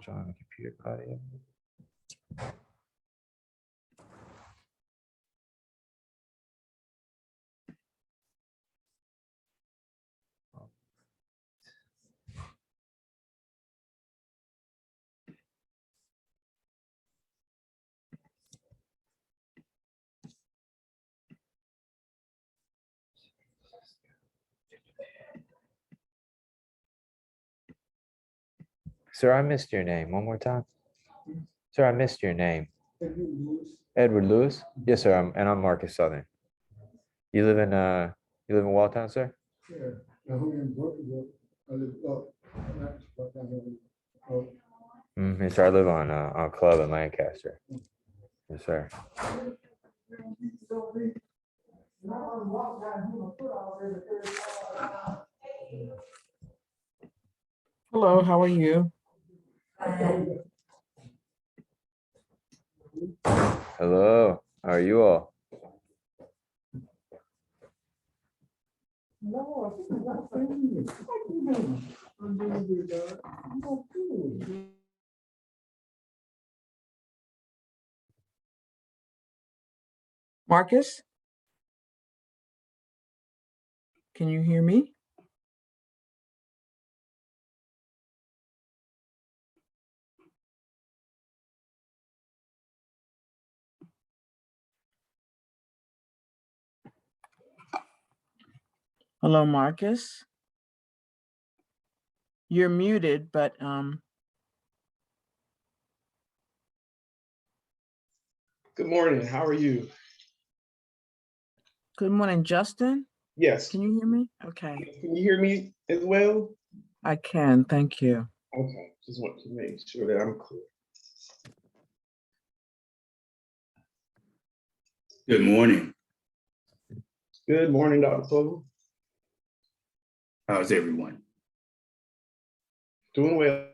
Join the computer audio. Sir, I missed your name. One more time. Sir, I missed your name. Edward Lewis? Yes, sir. I'm Marcus Southern. You live in Walltown, sir? Yeah. Yes, sir. I live on Club in Lancaster. Yes, sir. Hello, how are you? Hello. How are you all? Marcus? Can you hear me? Hello, Marcus. You're muted, but Good morning. How are you? good morning, Justin. Yes. Can you hear me? Okay, Can you hear me as well? I can, thank you. Okay. Just want to make sure that I'm clear. Good morning. Good morning, Dr. Clover. How's everyone? Doing well.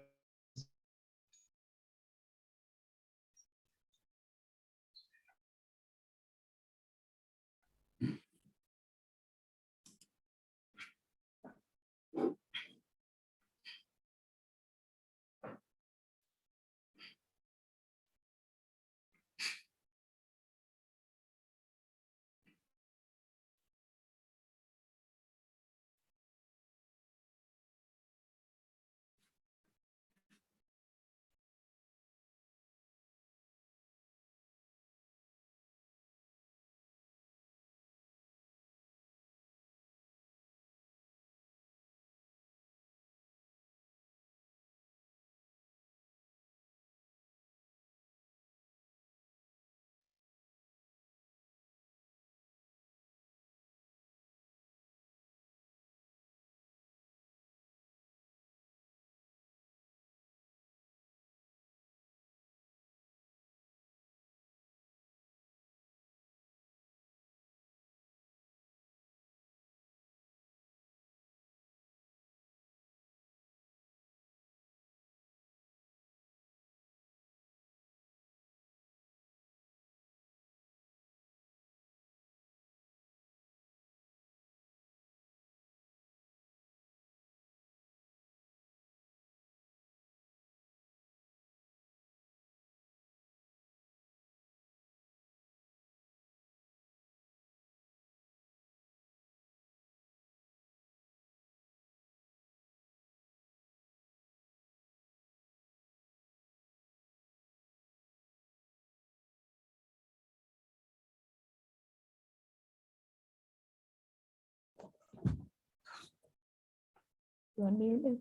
You unmute me?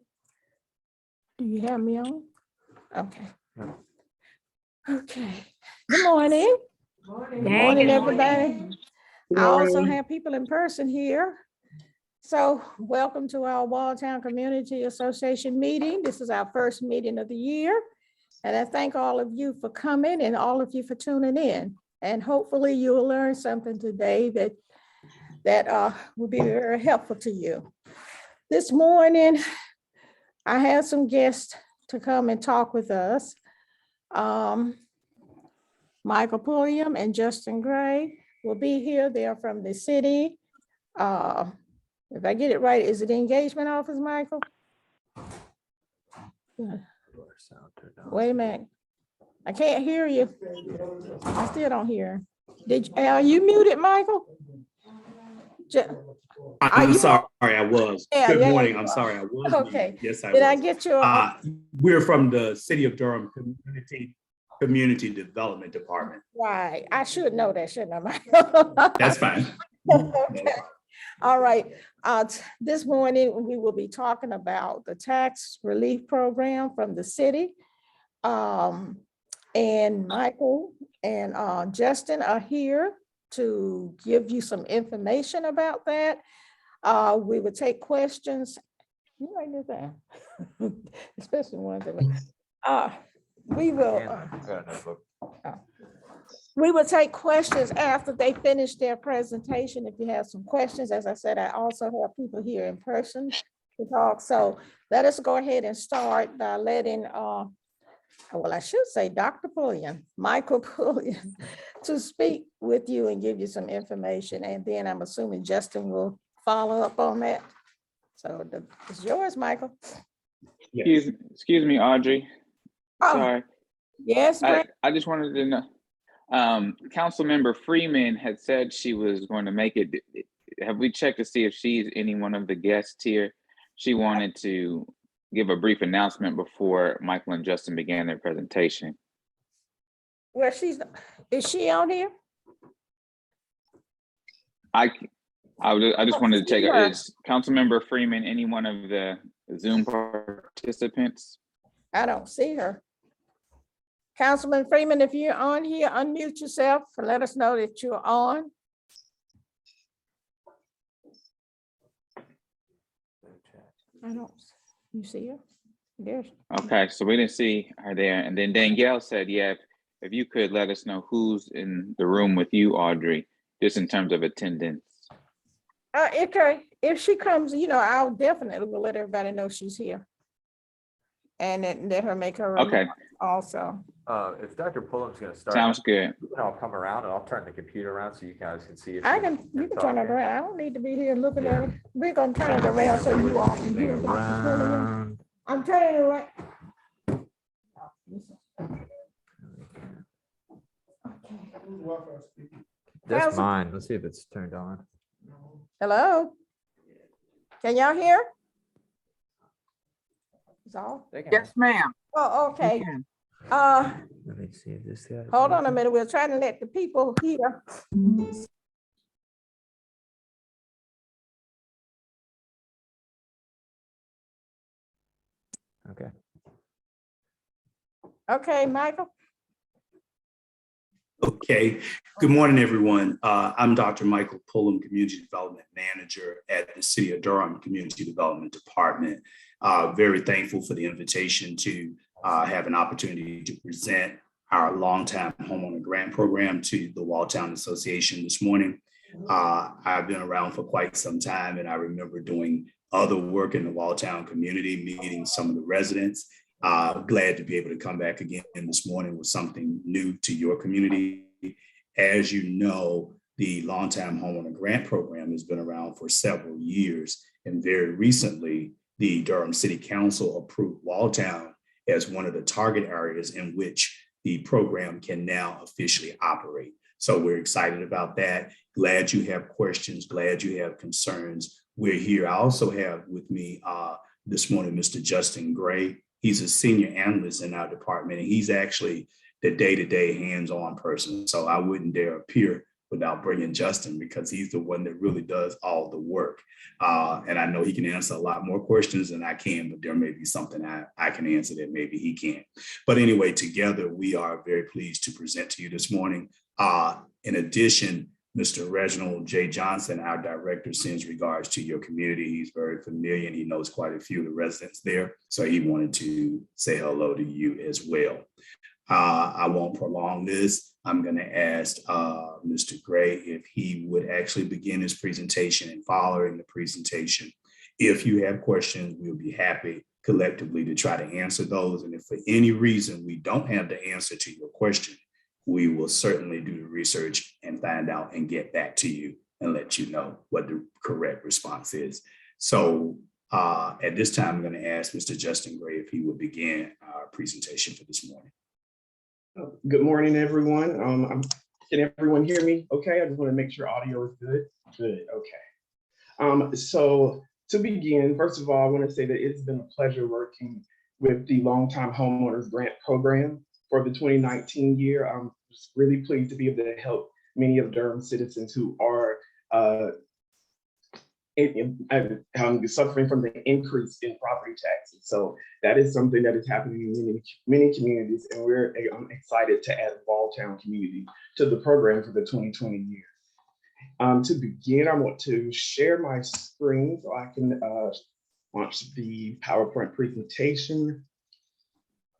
Do you have me on? Okay. Okay. Good morning. Good morning, everybody. Good I also morning. have people in person here. So welcome to our Walltown Community Association meeting. This is our first meeting of the year. And I thank all of you for coming and all of you for tuning in. And hopefully you will learn something today that will be very helpful to you. This morning, I have some guests to come and talk with us. Michael Pulliam and Justin Gray will be here. They're from the city. If I get it right, is it the engagement office, Michael? Wait a minute. I can't hear you. I still don't hear. Are you muted, Michael? Are I'm you- sorry, I was. Yeah, Good yeah, morning. you I'm are. sorry, I was. Okay. muted. Yes, I Did I was. get your? We're from the City of Durham Community Development Department. Right. I should know that, shouldn't I? That's fine. Okay. All right. This morning, we will be talking about the tax relief program from the city. And Michael and Justin are here to give you some information about that. We will take questions. You write this down, especially ones that we will. We will take questions after they finish their presentation. If you have some questions, as I said, I also have people here in person to talk. So let us go ahead and start by letting, well, I should say Dr. Pulliam, Michael Pulliam, to speak with you and give you some information. And then I'm assuming Justin will follow up on that. So it's yours, Michael. Excuse me, Audrey. Oh, Sorry. yes, Brent. I just wanted to know. Councilmember Freeman had said she was going to make it. Have we checked to see if she's any one of the guests here? She wanted to give a brief announcement before Michael and Justin began their presentation. Well, is she on here? I just wanted to check. Is Councilmember Freeman any one of the Zoom participants? I don't see her. Councilman Freeman, if you're on here, unmute yourself and let us know that you're on. I don't, you see her? There's. Okay, so we didn't see her there. And then Danielle said, yeah, if you could let us know who's in the room with you, Audrey, just in terms of attendance. Okay, if she comes, I'll definitely will let everybody know she's here. And then let her make her. Okay. Also. If Dr. Pullum's gonna start. Sounds good. I'll come around and I'll turn the computer around so you guys can see. You can turn it around. I don't need to be here looking at it. We're gonna turn it around so you all can hear. I'm turning it around. That's mine. Let's see if it's turned on. Hello? Can y'all hear? Is all? Yes, ma'am. Oh, okay. You can. Let me see if this guy. Hold on a minute. We're trying to let the people hear. Okay. Okay, Michael. Okay. Good morning, everyone. I'm Dr. Michael Pullum, Community Development Manager at the City of Durham Community Development Department. Very thankful for the invitation to have an opportunity to present our Long Time Homeowner Grant program to the Walltown Association this morning. I've been around for quite some time, and I remember doing other work in the Walltown community, meeting some of the residents. Glad to be able to come back again this morning with something new to your community. As you know, the Long Time Homeowner Grant program has been around for several years, and very recently, the Durham City Council approved Walltown as one of the target areas in which the program can now officially operate. So we're excited about that. Glad you have questions, glad you have concerns. We're here. I also have with me this morning, Mr. Justin Gray. He's a senior analyst in our department, and he's actually the day-to-day hands-on person. So I wouldn't dare appear without bringing Justin, because he's the one that really does all the work. And I know he can answer a lot more questions than I can, but there may be something I can answer that maybe he can't. But anyway, together, we are very pleased to present to you this morning. In addition, Mr. Reginald J. Johnson, our director, sends regards to your community. He's very familiar and he knows quite a few of the residents there. So he wanted to say hello to you as well. I won't prolong this. I'm going to ask Mr. Gray if he would actually begin his presentation, and following the presentation, if you have questions, we'll be happy collectively to try to answer those. And if for any reason we don't have the answer to your question, we will certainly do the research and find out and get back to you and let you know what the correct response is. So At this time, I'm going to ask Mr. Justin Gray if he would begin our presentation for this morning. Good morning, everyone. Can everyone hear me? Okay, I just want to make sure audio is good. Good, okay. So to begin, first of all, I want to say that it's been a pleasure working with the Long Time Homeowners Grant program for the 2019 year. I'm just really pleased to be able to help many of Durham citizens who are suffering from the increase in property taxes. So that is something that is happening in many communities, and we're excited to add Walltown community to the program for the 2020 year. To begin, I want to share my screen so I can launch the PowerPoint presentation.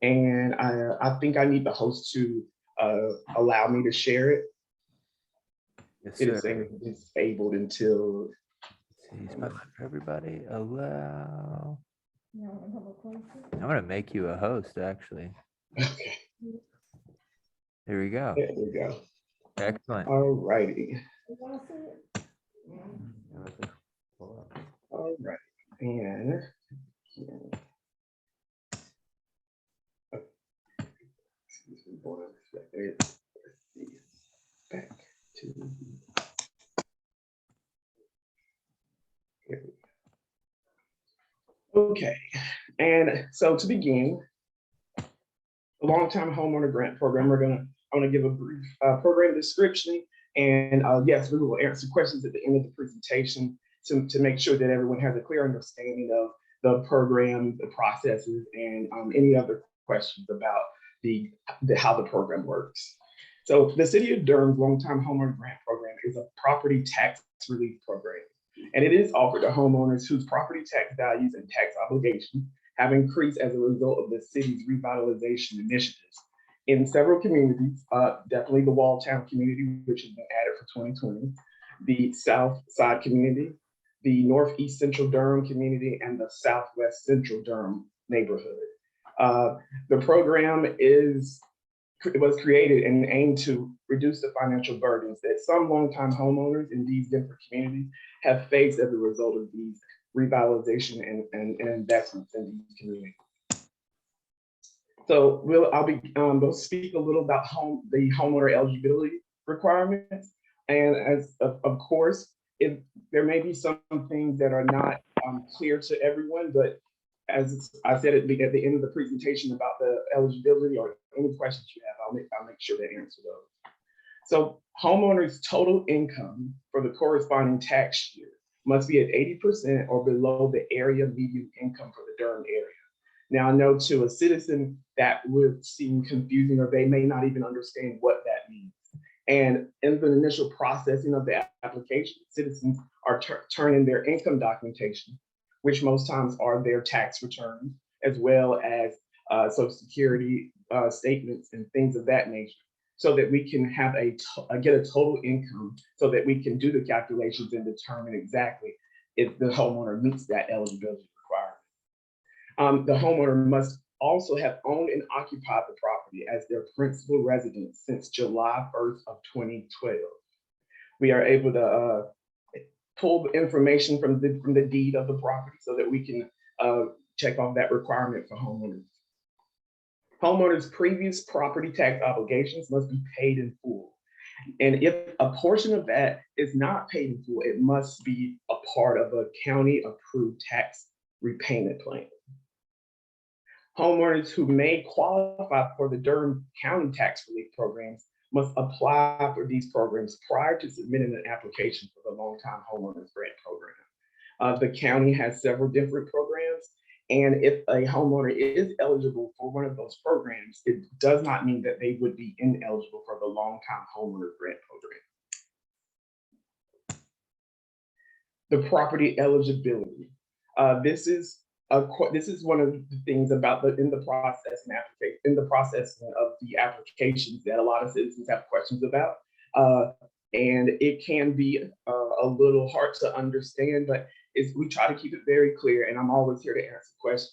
And I think I need the host to allow me to share it. Yes, It is sir. saying disabled until. Everybody allow. I'm gonna make you a host, actually. Okay, Here we go. there we go. Excellent. All righty. All right. And excuse me, hold on a second. Let's see. Back to here we go. Okay, and so to begin, the Long Time Homeowner Grant program, I want to give a brief program description, and yes, we will answer questions at the end of the presentation to make sure that everyone has a clear understanding of the program, the processes, and any other questions about how the program works. So the City of Durham's Long Time Homeowner Grant program is a property tax relief program, and it is offered to homeowners whose property tax values and tax obligations have increased as a result of the city's revitalization initiatives in several communities, definitely the Walltown community, which has been added for 2020, the South Side community, the Northeast Central Durham community, and the Southwest Central Durham neighborhood. The program was created and aimed to reduce the financial burdens that some longtime homeowners in these different communities have faced as a result of these revitalization and investments in these communities. So we'll speak a little about the homeowner eligibility requirements, and as of course, there may be some things that are not clear to everyone, but as I said at the end of the presentation about the eligibility or any questions you have, I'll make sure to answer those. So homeowners' total income for the corresponding tax year must be at 80% or below the area median income for the Durham area. Now, I know to a citizen that would seem confusing, or they may not even understand what that means. And in the initial processing of the application, citizens are turning their income documentation, which most times are their tax returns, as well as Social Security statements and things of that nature, so that we can have get a total income, so that we can do the calculations and determine exactly if the homeowner meets that eligibility requirement. The homeowner must also have owned and occupied the property as their principal residence since July 1st of 2012. We are able to pull the information from the deed of the property so that we can check off that requirement for homeowners. Homeowners' previous property tax obligations must be paid in full. And if a portion of that is not paid in full, it must be a part of a county-approved tax repayment plan. Homeowners who may qualify for the Durham County tax relief programs must apply for these programs prior to submitting an application for the Long Time Homeowners Grant program. The county has several different programs, and if a homeowner is eligible for one of those programs, it does not mean that they would be ineligible for the Long Time Homeowners Grant program. The property eligibility. This is one of the things about in the processing of the applications that a lot of citizens have questions about, and it can be a little hard to understand, but we try to keep it very clear, and I'm always here to answer questions.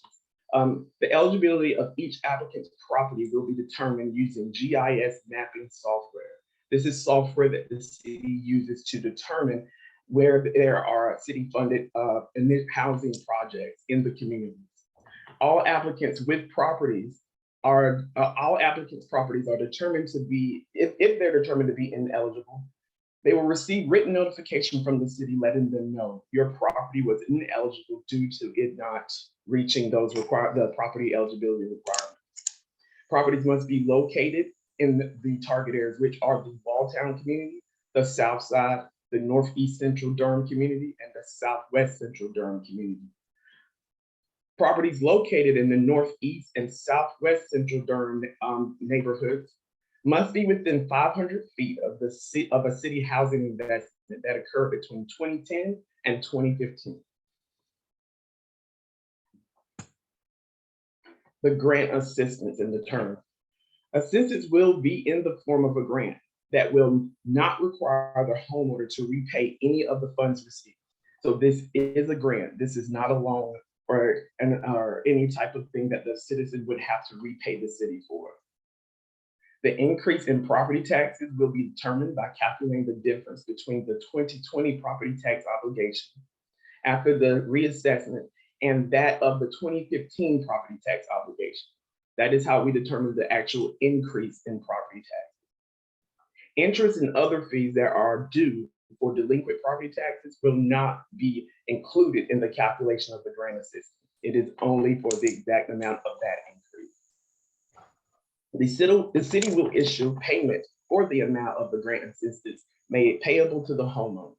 The eligibility of each applicant's property will be determined using GIS mapping software. This is software that the city uses to determine where there are city-funded housing projects in the communities. All applicants' properties are determined to be, if they're determined to be ineligible, they will receive written notification from the city letting them know your property was ineligible due to it not reaching the property eligibility requirements. Properties must be located in the target areas, which are the Walltown community, the South Side, the Northeast Central Durham community, and the Southwest Central Durham community. Properties located in the Northeast and Southwest Central Durham neighborhoods must be within 500 feet of a city housing investment that occurred between 2010 and 2015. The grant assistance in the term. Assistance will be in the form of a grant that will not require the homeowner to repay any of the funds received. So this is a grant. This is not a loan or any type of thing that the citizen would have to repay the city for. The increase in property taxes will be determined by calculating the difference between the 2020 property tax obligation after the reassessment and that of the 2015 property tax obligation. That is how we determine the actual increase in property taxes. Interest and other fees that are due for delinquent property taxes will not be included in the calculation of the grant assistance. It is only for the exact amount of that increase. The city will issue payment for the amount of the grant assistance made payable to the homeowner.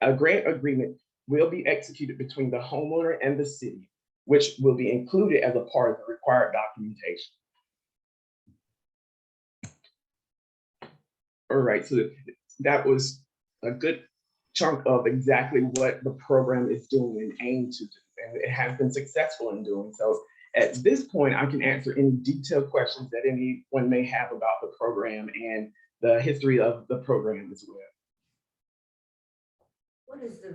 A grant agreement will be executed between the homeowner and the city, which will be included as a part of the required documentation. All right, so that was a good chunk of exactly what the program is doing and aimed to do, and it has been successful in doing so. At this point, I can answer any detailed questions that anyone may have about the program and the history of the program as well. What is the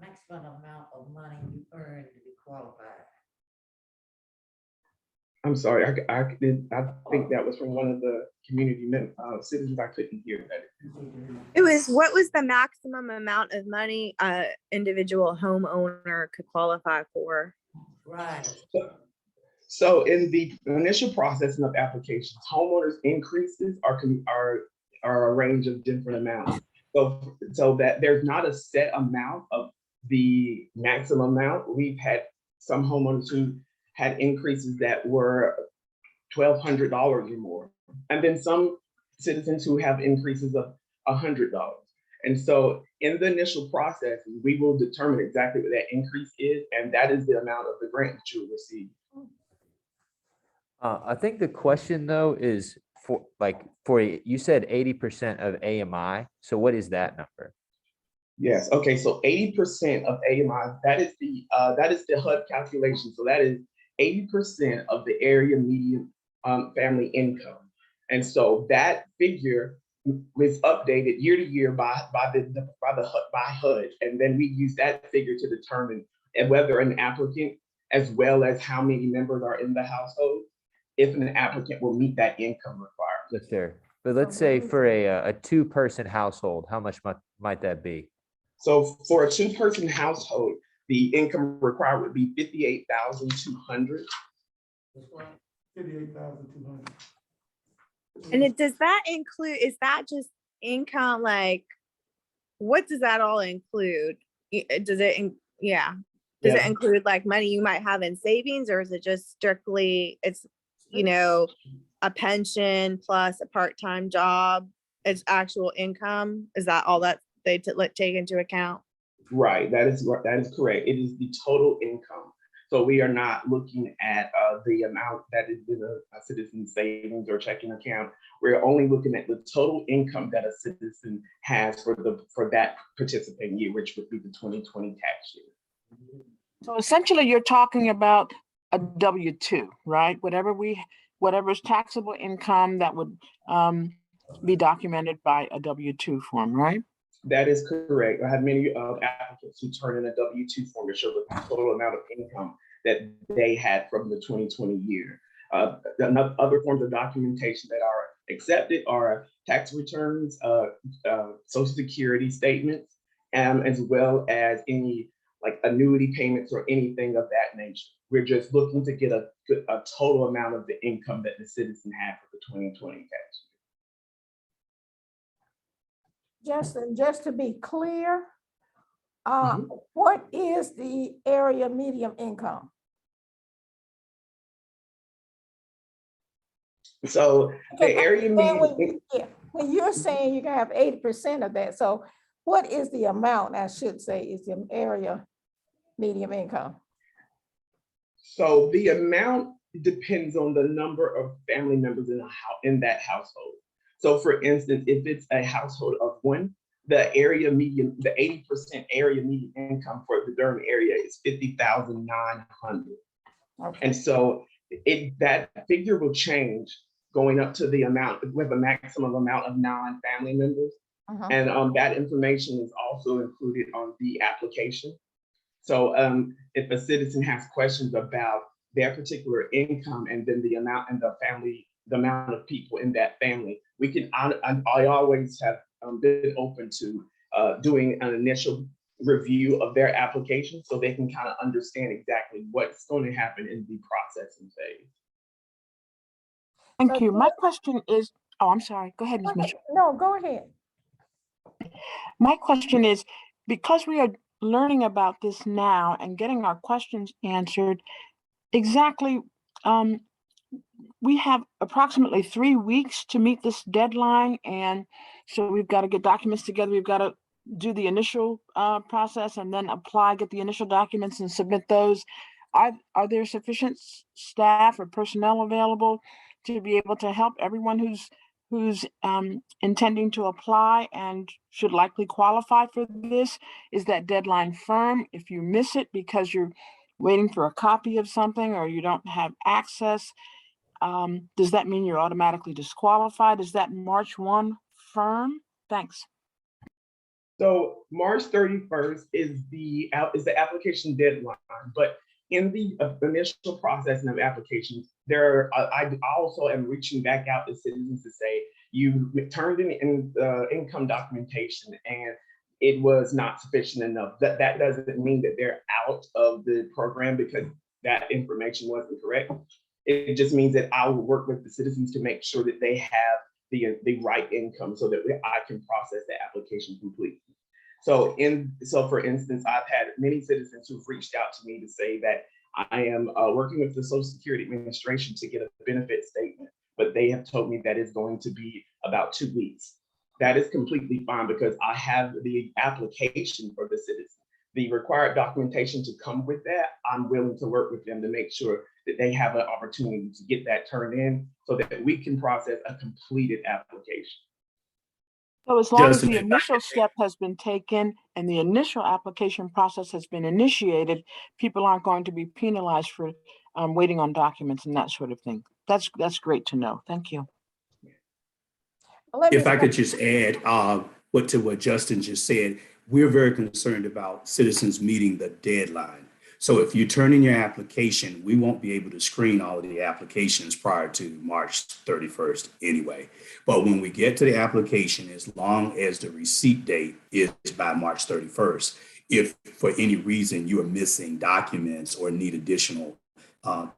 maximum amount of money you earn to be qualified? I'm sorry, I think that was from one of the community citizens. I couldn't hear that. What was the maximum amount of money an individual homeowner could qualify for? Right. So in the initial processing of applications, homeowners increases are a range of different amounts. So that there's not a set amount of the maximum amount. We've had some homeowners who had increases that were $1,200 or more. And then some citizens who have increases of $100. And so in the initial process, we will determine exactly what that increase is, and that is the amount of the grant that you will receive. I think the question though is you said 80% of AMI. So what is that number? Yes. Okay. So 80% of AMI, that is the HUD calculation. So that is 80% of the area median family income. And so that figure was updated year to year by HUD. And then we use that figure to determine whether an applicant, as well as how many members are in the household, if an applicant will meet that income requirement. That's fair. But let's say for a two-person household, how much might that be? So for a two-person household, the income required would be $58,200. $58,200. And does that include, is that just income? Like, what does that all include? Does it include like money you might have in savings, or is it just strictly, it's, a pension plus a part-time job? It's actual income? Is that all that they take into account? Right, that is correct. It is the total income. So we are not looking at the amount that is in a citizen's savings or checking account. We're only looking at the total income that a citizen has for that participating year, which would be the 2020 tax year. So essentially you're talking about a W-2, right? Whatever's taxable income that would be documented by a W-2 form, right? That is correct. I have many applicants who turn in a W-2 form to show the total amount of income that they had from the 2020 year. Other forms of documentation that are accepted are tax returns, Social Security statements, as well as any like annuity payments or anything of that nature. We're just looking to get a total amount of the income that the citizen had for the 2020 tax year. Justin, just to be clear, Mhm. what is the area median income? So the Okay, area median, when you're saying you can have 80% of that, so what is the amount, I should say, is the area median income? so the amount depends on the number of family members in that household. So for instance, if it's a household of one, the 80% area median income for the Durham area is 50,900. Okay. And so that figure will change going up to the amount with a maximum amount of 9 family members. And that information is also included on the application. So if a citizen has questions about their particular income and then the amount and the amount of people in that family, I always have been open to doing an initial review of their application so they can kind of understand exactly what's going to happen in the processing phase. Thank you. My question is, oh, I'm sorry. Go ahead, Ms. Mitchell. No, go ahead. My question is, because we are learning about this now and getting our questions answered, exactly, we have approximately 3 weeks to meet this deadline. And so we've got to get documents together. We've got to do the initial process and then get the initial documents and submit those. Are there sufficient staff or personnel available to be able to help everyone who's intending to apply and should likely qualify for this? Is that deadline firm? If you miss it because you're waiting for a copy of something or you don't have access, does that mean you're automatically disqualified? Is that March 1 firm? Thanks. So March 31st is the application deadline, but in the initial processing of applications, I also am reaching back out to citizens to say, you turned in income documentation and it was not sufficient enough. That doesn't mean that they're out of the program because that information wasn't correct. It just means that I will work with the citizens to make sure that they have the right income so that I can process the application completely. So for instance, I've had many citizens who've reached out to me to say that I am working with the Social Security Administration to get a benefit statement, but they have told me that it's going to be about 2 weeks. That is completely fine because I have the application for the citizen. The required documentation to come with that, I'm willing to work with them to make sure that they have an opportunity to get that turned in so that we can process a completed application. So as long as Justin, the initial step has been taken and the initial application process has been initiated, people aren't going to be penalized for waiting on documents and that sort of thing. That's great to know. Thank you. If I could just add to what Justin just said, we're very concerned about citizens meeting the deadline. So if you turn in your application, we won't be able to screen all of the applications prior to March 31st anyway. But when we get to the application, as long as the receipt date is by March 31st, if for any reason you are missing documents or need additional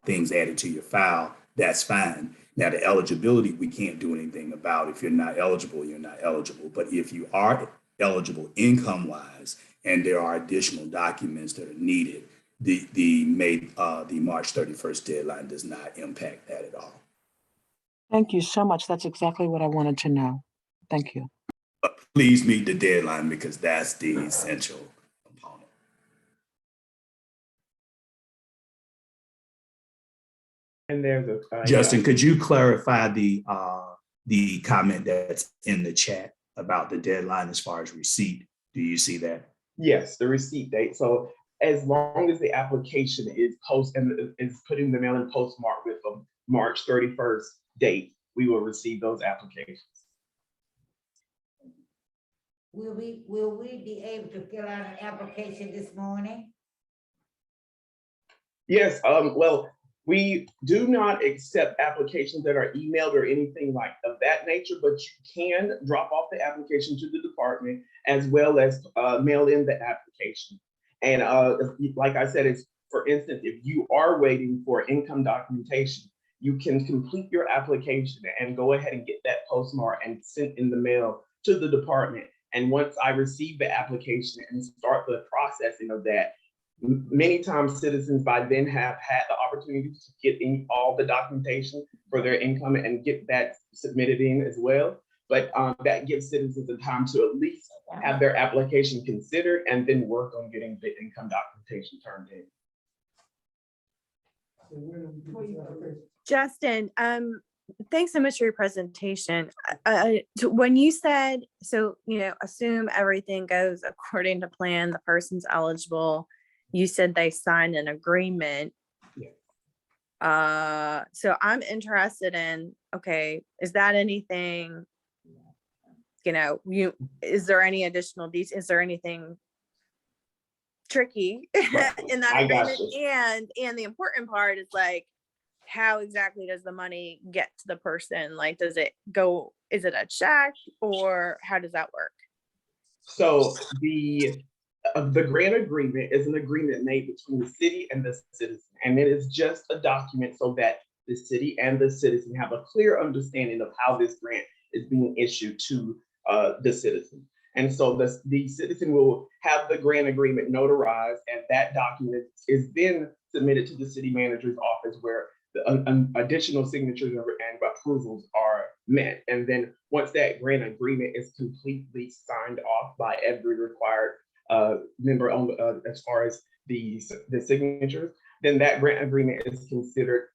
things added to your file, that's fine. Now, the eligibility, we can't do anything about. If you're not eligible, you're not eligible. But if you are eligible income-wise and there are additional documents that are needed, the March 31st deadline does not impact that at all. Thank you so much. That's exactly what I wanted to know. Thank you. But please meet the deadline because that's the essential component. And there's Justin, could you clarify the comment that's in the chat about the deadline as far as receipt? Do you see that? Yes, the receipt date. So as long as the application is put in the mail and postmarked with a March 31st date, we will receive those applications. Will we be able to fill out an application this morning? Yes, well, We do not accept applications that are emailed or anything like of that nature, but you can drop off the application to the department as well as mail in the application. And like I said, it's, for instance, if you are waiting for income documentation, you can complete your application and go ahead and get that postmarked and sent in the mail to the department. And once I receive the application and start the processing of that, many times citizens by then have had the opportunity to get in all the documentation for their income and get that submitted in as well. But that gives citizens the time to at least have their application considered and then work on getting the income documentation turned in. Justin, thanks so much for your presentation. When you said, so, assume everything goes according to plan, the person's eligible, you said they signed an agreement. Yeah. So I'm interested in, okay, is that anything, is there any additional details? Is there anything tricky in that I got agreement? you. And the important part is like, how exactly does the money get to the person? Like, does it go, is it a check or how does that work? So the grant agreement is an agreement made between the city and the citizen, and it is just a document so that the city and the citizen have a clear understanding of how this grant is being issued to the citizen. And so the citizen will have the grant agreement notarized, and that document is then submitted to the city manager's office where the additional signatures and approvals are met. And then once that grant agreement is completely signed off by every required member on as far as the signatures, then that grant agreement is considered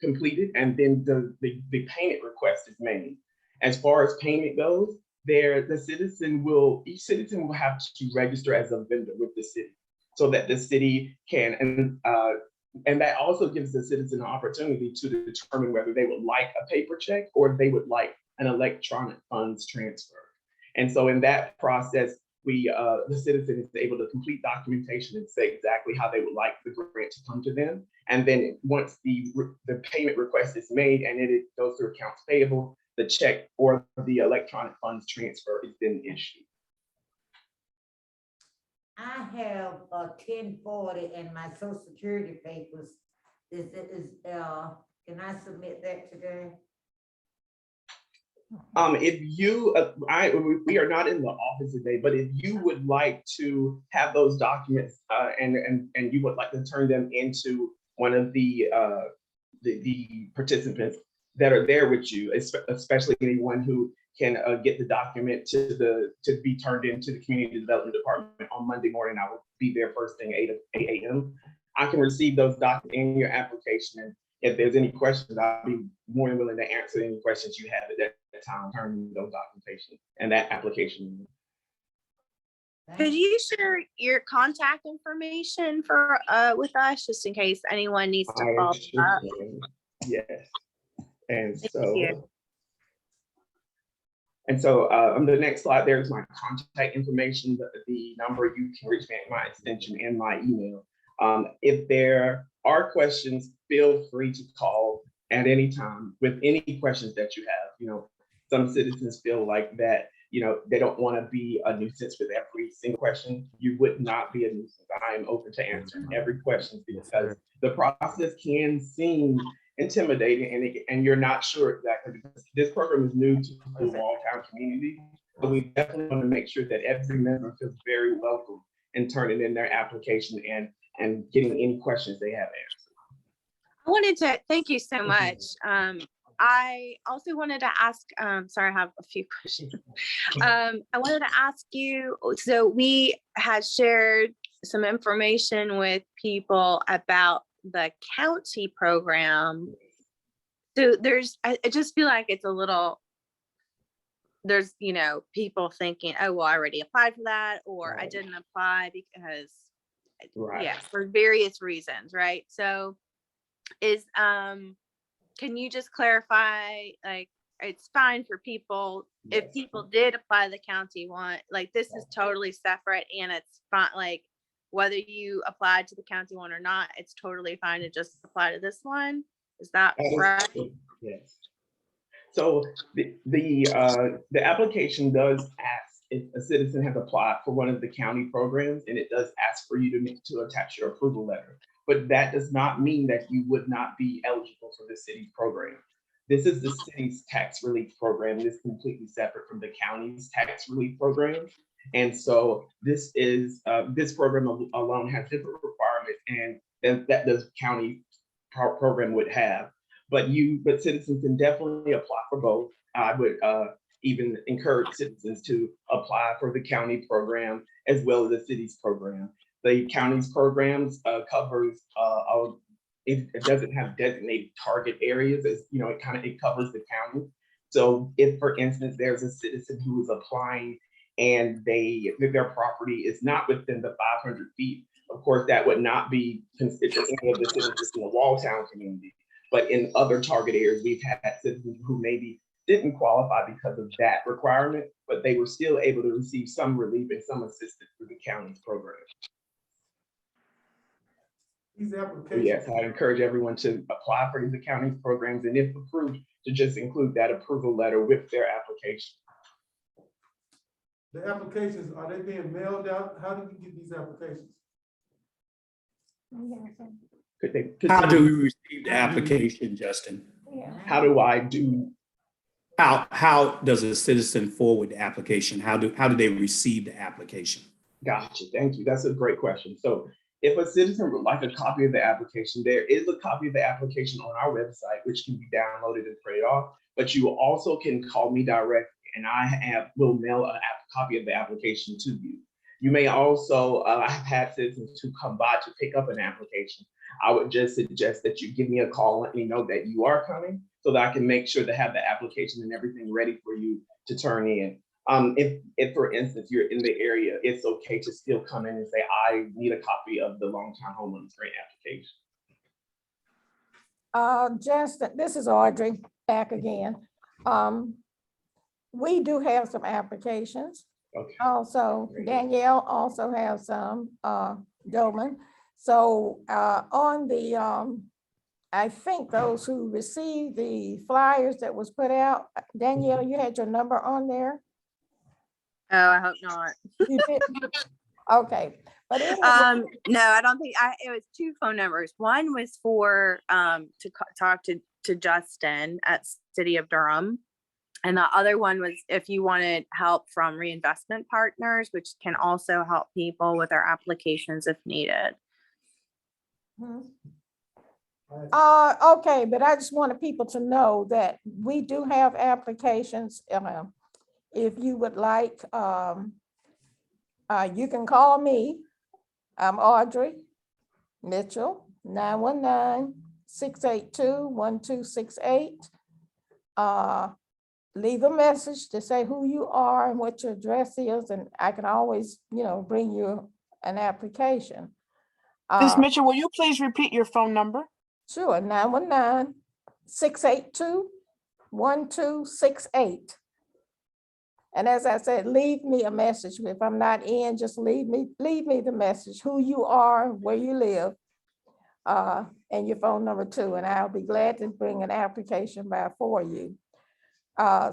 completed, and then the payment request is made. As far as payment goes, each citizen will have to register as a vendor with the city so that the city can, and that also gives the citizen an opportunity to determine whether they would like a paper check or they would like an electronic funds transfer. And so in that process, the citizen is able to complete documentation and say exactly how they would like the grant to come to them. And then once the payment request is made and it goes through accounts payable, the check or the electronic funds transfer is then issued. I have 1040 in my social security papers. Can I submit that today? If you, we are not in the office today, but if you would like to have those documents and you would like to turn them into one of the participants that are there with you, especially anyone who can get the document to be turned into the community development department on Monday morning. I will be there first thing 8 a.m. I can receive those documents in your application, and if there's any questions, I'll be more than willing to answer any questions you have at that time, turning those documentation and that application. Could you share your contact information for with us, just in case anyone needs to follow up? Yes. And Thank so, you. On the next slide, there's my contact information, the number you can reach me at, my extension, and my email. If there are questions, feel free to call at any time with any questions that you have. Some citizens feel like that, they don't want to be a nuisance with every single question. You would not be a nuisance. I am open to answering every question because the process can seem intimidating and you're not sure exactly, because this program is new to the Walltown community. So we definitely want to make sure that every member feels very welcome in turning in their application and getting any questions they have answered. I wanted to thank you so much. I also wanted to ask, sorry, I have a few questions. I wanted to ask you, so we had shared some information with people about the county program. So I just feel like it's a little, there's, people thinking, oh, well, I already applied for that, or I didn't apply because, yeah, for various reasons, right? So can you just clarify, like, it's fine for people, if people did apply the county one, like, this is totally separate and it's fine, like, whether you apply to the county one or not, it's totally fine to just apply to this one. Is that right? Yes. So the application does ask if a citizen has applied for one of the county programs, and it does ask for you to attach your approval letter. But that does not mean that you would not be eligible for the city's program. This is the city's tax relief program. It is completely separate from the county's tax relief program. And so this program alone has different requirements, and that the county program would have. But citizens can definitely apply for both. I would even encourage citizens to apply for the county program as well as the city's program. The county's programs covers it doesn't have designated target areas, as you know, it covers the county. So if, for instance, there's a citizen who is applying and their property is not within the 500 feet, of course, that would not be considered any of the citizens in the Walltown community. But in other target areas, we've had citizens who maybe didn't qualify because of that requirement, but they were still able to receive some relief and some assistance through the county's program. These applications. Yes, I encourage everyone to apply for the county's programs, and if approved, to just include that approval letter with their application. The applications, are they being mailed out? How do we get these applications? How do we receive the application, Justin? How do I do? How does a citizen forward the application? How do they receive the application? Gotcha, thank you. That's a great question. So if a citizen would like a copy of the application, there is a copy of the application on our website, which can be downloaded and printed off, but you also can call me directly and will mail a copy of the application to you. You may also, I've had citizens who come by to pick up an application. I would just suggest that you give me a call, let me know that you are coming so that I can make sure to have the application and everything ready for you to turn in. If for instance, you're in the area, it's okay to still come in and say, I need a copy of the Long Time Homeowners Grant application. Justin, this is Audrey back again. We do have some applications. Okay. Also, Danielle also has some, Doman. So on the, I think those who received the flyers that was put out, Danielle, you had your number on there? Oh, I hope not. You did? Okay. But anyway, no, I don't think it was two phone numbers. One was for to talk to Justin at City of Durham. And the other one was if you wanted help from reinvestment partners, which can also help people with their applications if needed. okay, but I just wanted people to know that we do have applications. If you would like, you can call me. I'm Audrey Mitchell, 919-682-1268. Leave a message to say who you are and what your address is, and I can always, bring you an application. Ms. Mitchell, will you please repeat your phone number? Sure, 919-682-1268. And as I said, leave me a message. If I'm not in, just leave me the message, who you are, where you live, and your phone number too. And I'll be glad to bring an application by for you.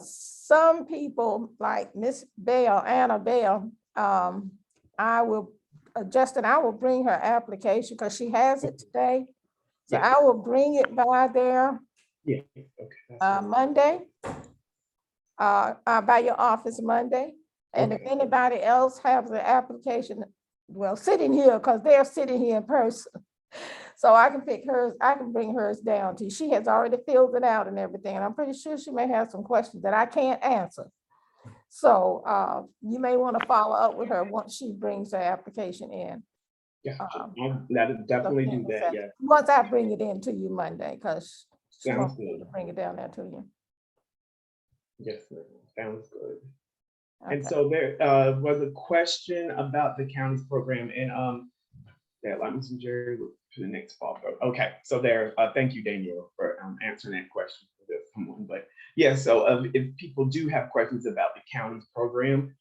Some people like Miss Bell, Anna Bell, Justin, I will bring her application because she has it today. So Yeah. I will bring it by there Yeah, okay. Monday, by your office Monday. And if anybody else has the application, well, sitting here, because they're sitting here in person. So I can pick hers, I can bring hers down to you. She has already filled it out and everything. And I'm pretty sure she may have some questions that I can't answer. So you may want to follow up with her once she brings her application in. Yeah, that'll definitely do that, yeah. Once I bring it in to you Monday, because she Sounds wants me good. to bring it down there to you. Yes, ma'am. Sounds good. Okay. And so there was a question about the county's program, and let me see Jerry to the next fall. Okay, so there, thank you, Danielle, for answering that question for this someone. But yeah, so if people do have questions about the county's program,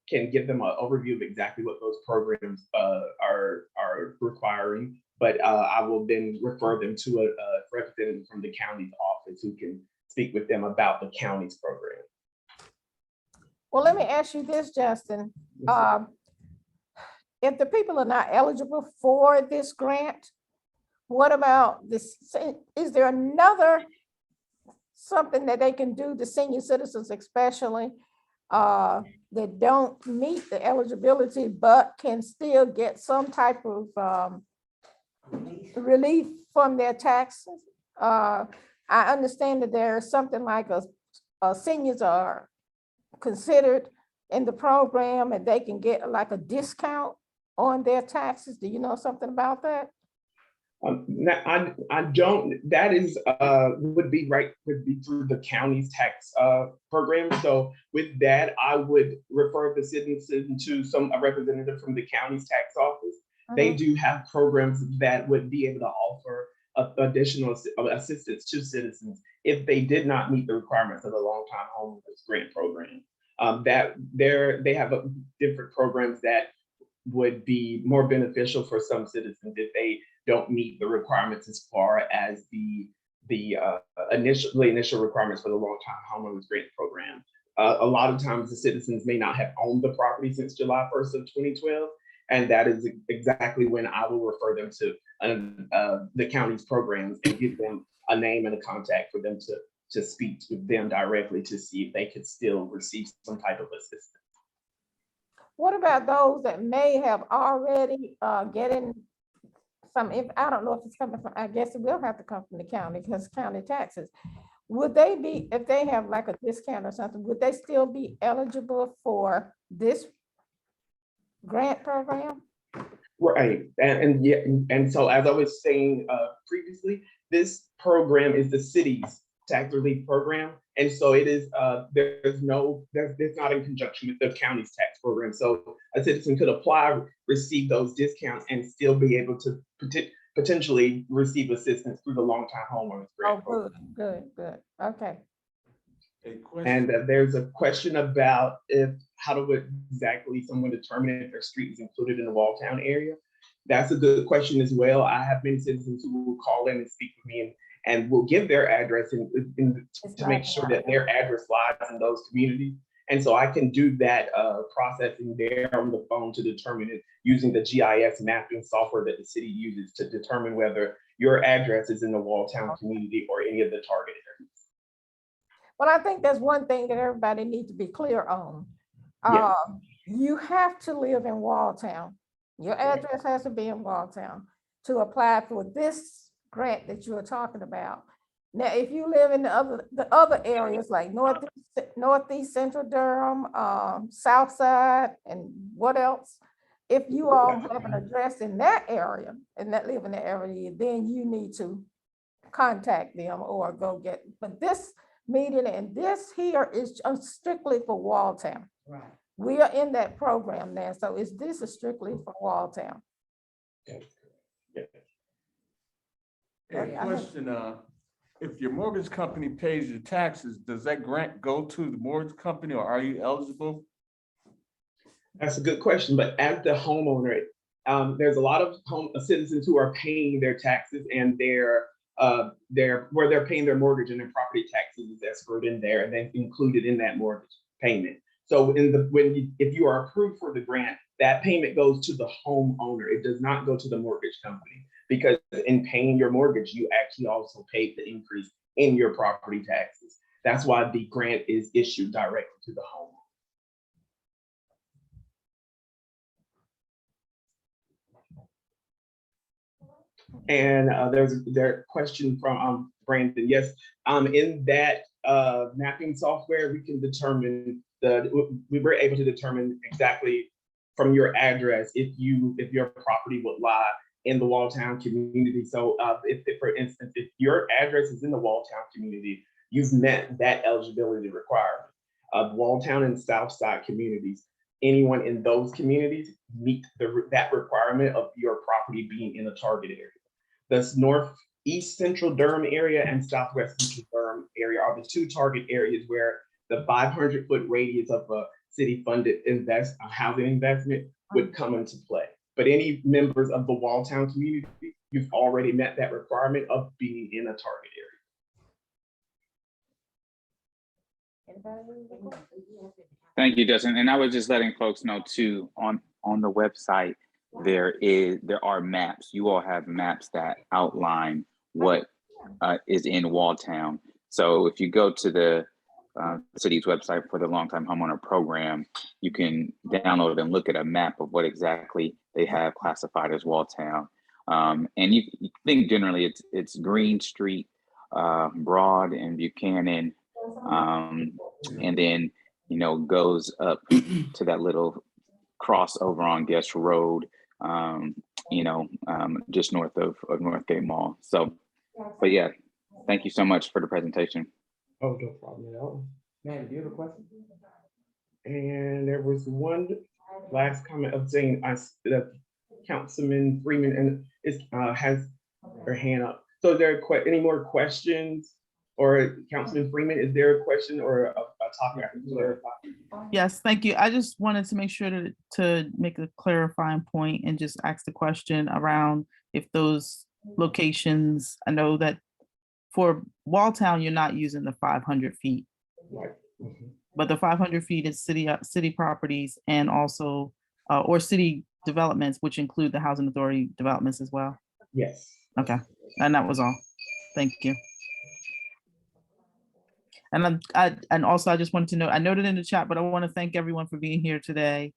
can give them an overview of exactly what those programs are requiring. But I will then refer them to a representative from the county's office who can speak with them about the county's program. Well, let me ask you this, Justin. If the people are not eligible for this grant, what about this? Is there another something that they can do, the senior citizens especially, that don't meet the eligibility, but can still get some type of relief from their taxes? I understand that there's something like seniors are considered in the program and they can get like a discount on their taxes. Do you know something about that? I don't. That is would be through the county's tax program. So with that, I would refer the citizen to a representative from the county's tax office. They do have programs that would be able to offer additional assistance to citizens if they did not meet the requirements of the Long Time Homeowners Grant program. They have different programs that would be more beneficial for some citizens if they don't meet the requirements as far as the initial requirements for the Long Time Homeowners Grant program. A lot of times the citizens may not have owned the property since July 1st of 2012. And that is exactly when I will refer them to the county's programs and give them a name and a contact for them to speak with them directly to see if they could still receive some type of assistance. What about those that may have already getting some, if I don't know if it's coming from, I guess it will have to come from the county because county taxes. Would they be, if they have like a discount or something, would they still be eligible for this grant program? Right, and so as I was saying previously, this program is the city's tax relief program, and so it is. There's not in conjunction with the county's tax program. So a citizen could apply, receive those discounts, and still be able to potentially receive assistance through the Long Time Homeowners Grant. Oh, good. Okay. And there's a question about how to exactly someone determine if their street is included in the Walltown area. That's a good question as well. I have many citizens who will call in and speak with me and will give their address to make sure that their address lies in those communities. And so I can do that processing there on the phone to determine it using the GIS mapping software that the city uses to determine whether your address is in the Walltown community or any of the target areas. Well, I think that's one thing that everybody needs to be clear on. Yeah. You have to live in Walltown. Your address has to be in Walltown to apply for this grant that you are talking about. Now, if you live in the other areas like Northeast Central Durham, South Side, and what else? If you all have an address in that area and that live in the area, then you need to contact them or go get. But this meeting and this here is strictly for Walltown. Right. We are in that program now, so this is strictly for Walltown. Hey, question, if your mortgage company pays your taxes, does that grant go to the mortgage company or are you eligible? That's a good question, but as the homeowner, there's a lot of citizens who are paying their taxes and where they're paying their mortgage and their property taxes is escrowed in there and then included in that mortgage payment. So if you are approved for the grant, that payment goes to the homeowner. It does not go to the mortgage company because in paying your mortgage, you actually also paid the increase in your property taxes. That's why the grant is issued directly to the homeowner. And there's a question from Brandon. Yes, in that mapping software, we can determine we were able to determine exactly from your address if your property would lie in the Walltown community. So for instance, if your address is in the Walltown community, you've met that eligibility requirement. Of Walltown and Southside communities, anyone in those communities meet that requirement of your property being in a target area. The Northeast Central Durham area and Southwest Central Durham area are the two target areas where the 500-foot radius of a city-funded housing investment would come into play. But any members of the Walltown community, you've already met that requirement of being in a target area. Thank you, Justin. And I was just letting folks know too, on the website, there are maps. You all have maps that outline what is in Walltown. So if you go to the city's website for the Longtime Homeowner Program, you can download and look at a map of what exactly they have classified as Walltown. And you think generally it's Green Street, Broad and Buchanan, and then goes up to that little crossover on Guest Road, just north of Northgate Mall. So, but yeah, thank you so much for the presentation. Oh, no problem at all. Man, do you have a question? And there was one last comment of saying that Councilman Freeman has her hand up. So is there any more questions? Or Councilman Freeman, is there a question or a topic I can clarify? Yes, thank you. I just wanted to make sure to make a clarifying point and just ask the question around if those locations, I know that for Walltown, you're not using the 500 feet. Right. But the 500 feet is city properties and also, or city developments, which include the housing authority developments as well. Yes. Okay, and that was all. Thank you. And also I just wanted to know, I noted in the chat, but I want to thank everyone for being here today.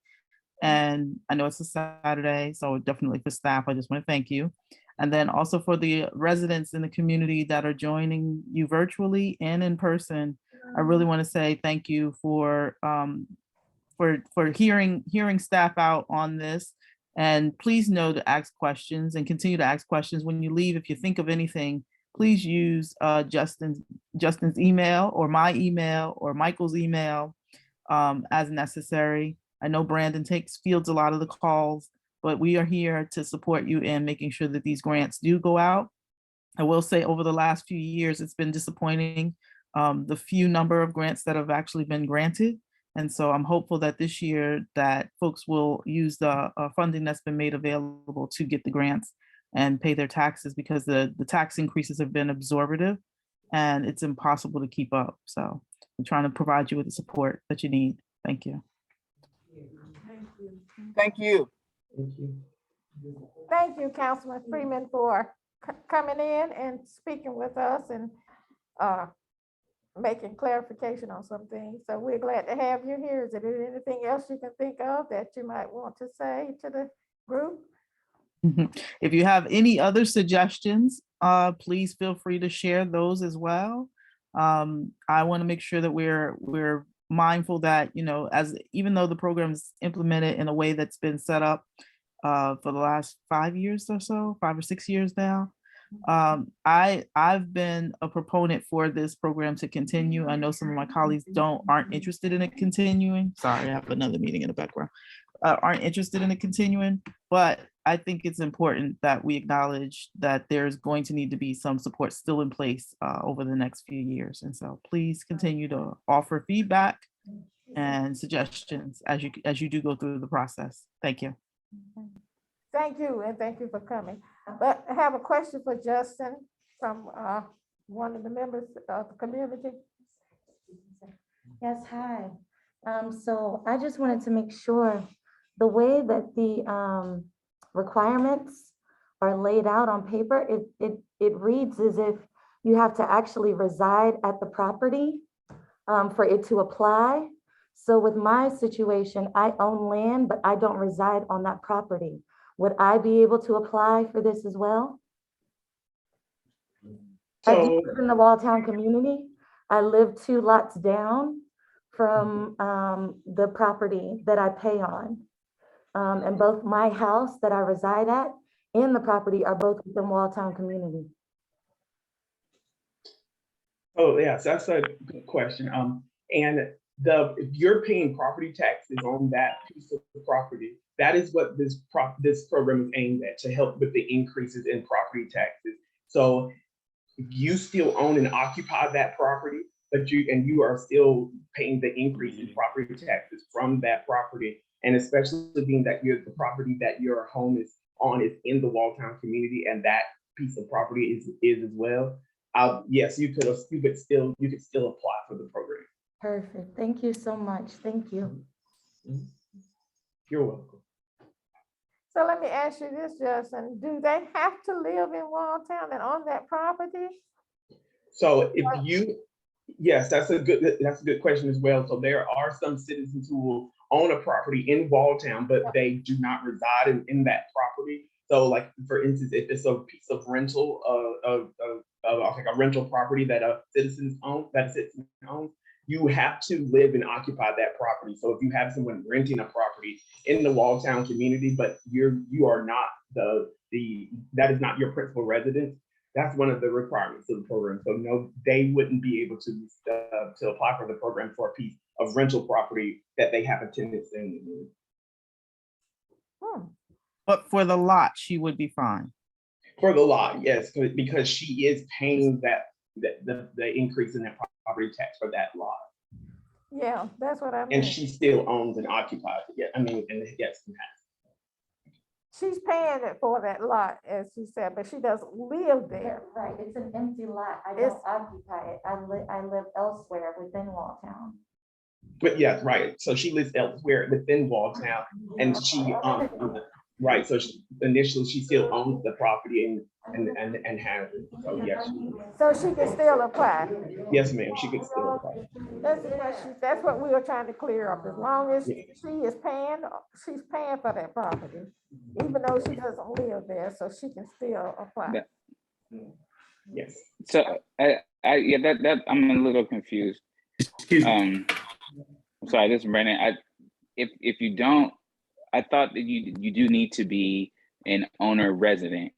And I know it's a Saturday, so definitely for staff, I just want to thank you. And then also for the residents in the community that are joining you virtually and in person, I really want to say thank you for hearing staff out on this. And please know to ask questions and continue to ask questions when you leave. If you think of anything, please use Justin's email or my email or Michael's email as necessary. I know Brandon fields a lot of the calls, but we are here to support you in making sure that these grants do go out. I will say over the last few years, it's been disappointing, the few number of grants that have actually been granted. And so I'm hopeful that this year that folks will use the funding that's been made available to get the grants and pay their taxes, because the tax increases have been absorbative and it's impossible to keep up. So I'm trying to provide you with the support that you need. Thank you. Thank you. Thank you. Thank you, Councilman Freeman, for coming in and speaking with us and making clarification on some things. So we're glad to have you here. Is there anything else you can think of that you might want to say to the group? If you have any other suggestions, please feel free to share those as well. I want to make sure that we're mindful that, even though the program is implemented in a way that's been set up for the last 5 years or so, 5 or 6 years now, I've been a proponent for this program to continue. I know some of my colleagues aren't interested in it continuing. Sorry, I have another meeting in the background. Aren't interested in it continuing, but I think it's important that we acknowledge that there's going to need to be some support still in place over the next few years. And so please continue to offer feedback and suggestions as you do go through the process. Thank you. Thank you, and thank you for coming. But I have a question for Justin from one of the members of the community. Yes, hi. So I just wanted to make sure the way that the requirements are laid out on paper, it reads as if you have to actually reside at the property for it to apply. So with my situation, I own land, but I don't reside on that property. Would I be able to apply for this as well? I do live in the Walltown community. I live 2 lots down from the property that I pay on. And both my house that I reside at and the property are both within Walltown community. Oh, yes, that's a good question. And if you're paying property taxes on that piece of the property, that is what this program is aimed at, to help with the increases in property taxes. So if you still own and occupy that property, but you are still paying the increase in property taxes from that property. And especially being that the property that your home is on is in the Walltown community, and that piece of property is as well. Yes, you could still apply for the program. Perfect. Thank you so much. Thank you. You're welcome. So let me ask you this, Justin, do they have to live in Walltown and on that property? So yes, that's a good question as well. So there are some citizens who will own a property in Walltown, but they do not reside in that property. So like, for instance, if it's a piece of rental of like a rental property that a citizen owns, you have to live and occupy that property. So if you have someone renting a property in the Walltown community, but you are not that is not your principal residence, that's one of the requirements of the program. So no, they wouldn't be able to apply for the program for a piece of rental property that they have a tenant in. But for the lot, she would be fine. For the lot, yes, because she is paying the increase in that property tax for that lot. Yeah, that's what I mean. And she still owns and occupies it. Yeah, I mean, and yes, She's paying it for that lot, as she said, but she doesn't live there. Right, it's an empty lot. I It's- don't occupy it. I live elsewhere within Walltown. but yeah, right. So she lives elsewhere within Walltown, and she right. So initially she still owns the property and has it. So yes, So she can still apply. yes, ma'am. She could still apply. That's what we were trying to clear up. As long as she is paying, she's paying for that property, even though she doesn't live there, so she can still apply. Yes. So that I'm a little confused. Excuse me. I'm sorry, this is Brandon. If you don't, I thought that you do need to be an owner resident.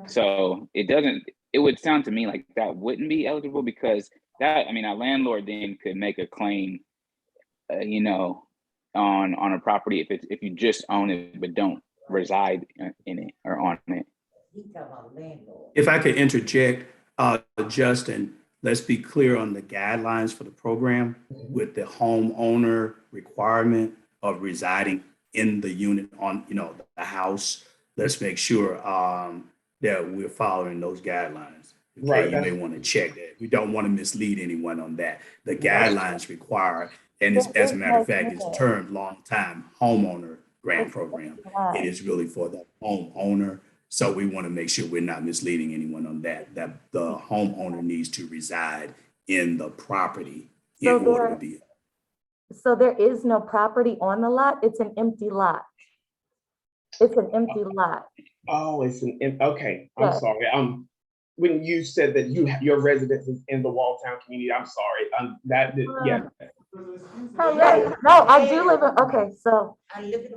So it would sound to me like that wouldn't be eligible, because a landlord then could make a claim, on a property if you just own it but don't reside in it or on it. If I could interject, Justin, let's be clear on the guidelines for the program with the homeowner requirement of residing in the unit on, the house. Let's make sure that we're following those guidelines. Okay, Right. you may want to check that. We don't want to mislead anyone on that. The guidelines require, and it's, as a matter of fact, it's termed Long Time Homeowner Grant Program. It is really for the homeowner. So we want to make sure we're not misleading anyone on that the homeowner needs to reside in the property in order to be. So there is no property on the lot. It's an empty lot. It's an empty lot. Oh, okay. I'm sorry. When you said that your residence is in the Walltown community, I'm sorry. Yeah. No, I do live in, okay, so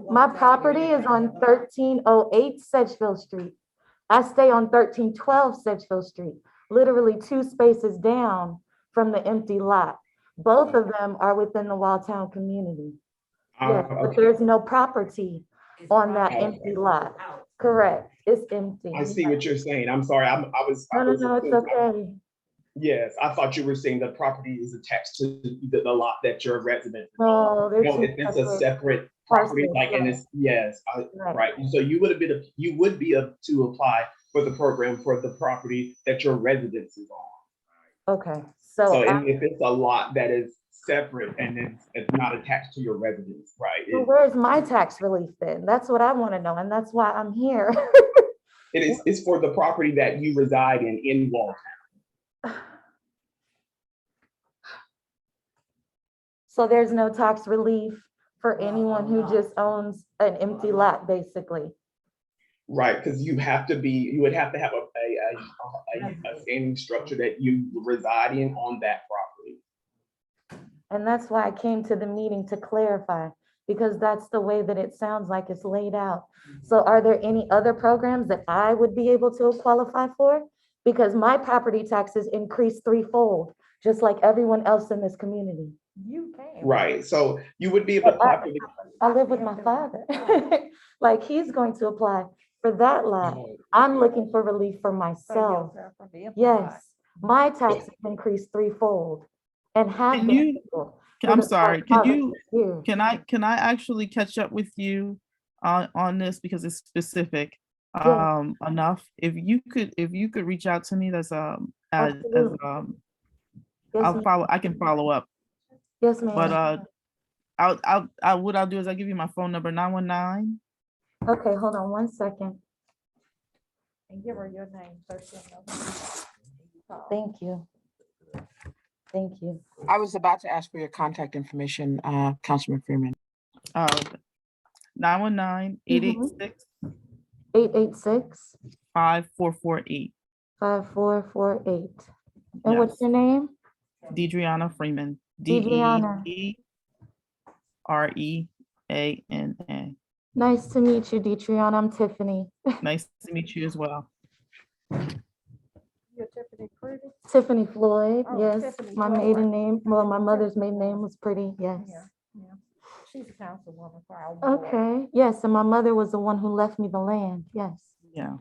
my property is on 1308 Sedgefield Street. I stay on 1312 Sedgefield Street, literally 2 spaces down from the empty lot. Both of them are within the Walltown community. Yes, but there's no property on that empty lot. Correct, it's empty. I see what you're saying. I'm sorry. No, it's okay. Yes, I thought you were saying the property is attached to the lot that you're resident. No, It's a separate property, and it's, yes, right. So you would be to apply for the program for the property that your residence is on. Okay, so if it's a lot that is separate and it's not attached to your residence, right? So where's my tax relief then? That's what I want to know, and that's why I'm here. It's for the property that you reside in Walltown. So there's no tax relief for anyone who just owns an empty lot, basically. Right, because you would have to have a standing structure that you reside in on that property. And that's why I came to the meeting to clarify, because that's the way that it sounds like it's laid out. So are there any other programs that I would be able to qualify for? Because my property taxes increased 3-fold, just like everyone else in this community. You can. Right, so you would be able to apply for the. I live with my father. Like, he's going to apply for that lot. I'm looking for relief for myself. Yes, my taxes increased 3-fold. and have Can been you, able for I'm the sorry, past 6 years. can I actually catch up with you on this because it's specific Yes, enough? If you could reach out to me, that's as absolutely. Yes, I can follow up. yes, But ma'am. what I'll do is I'll give you my phone number, 919. Okay, hold on 1 second. And give her your name first. Thank you. Thank you. I was about to ask for your contact information, Councilman Freeman. 919-886 886 5448. 5448. And what's Yes, your name? Deidreana Freeman. Deidreana. DEDREANA. Nice to meet you, Deidreana. I'm Tiffany. Nice to meet you as well. You're Tiffany Pretty? Tiffany Floyd, Oh, yes. Tiffany My Floyd. maiden name, well, my mother's maiden name was Pretty, yes. Yeah. She's a councilwoman for our ward. Okay, yes, and my mother was the one who left me the land, yes. Yeah.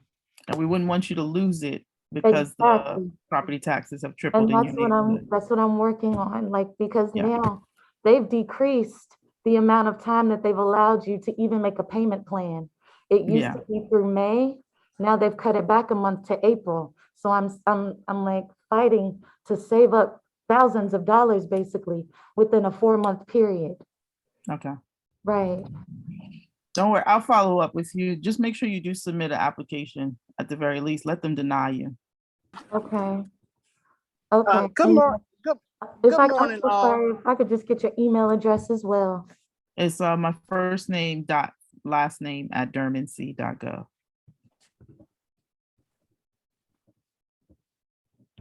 And we wouldn't want you to lose it because the Exactly. property taxes have tripled And in your neighborhood. that's what I'm working on, like, because Yeah. now they've decreased the amount of time that they've allowed you to even make a payment plan. It used Yeah. to be through May, now they've cut it back a month to April. So I'm like fighting to save up thousands of dollars basically within a 4-month period. Okay. Right. Don't worry, I'll follow up with you. Just make sure you do submit an application at the very least. Let them deny you. Okay. Okay. Good And morning. if Good I'm morning, so all. sorry, if I could just get your email address as well. It's my first name dot last name at durhamnc.gov.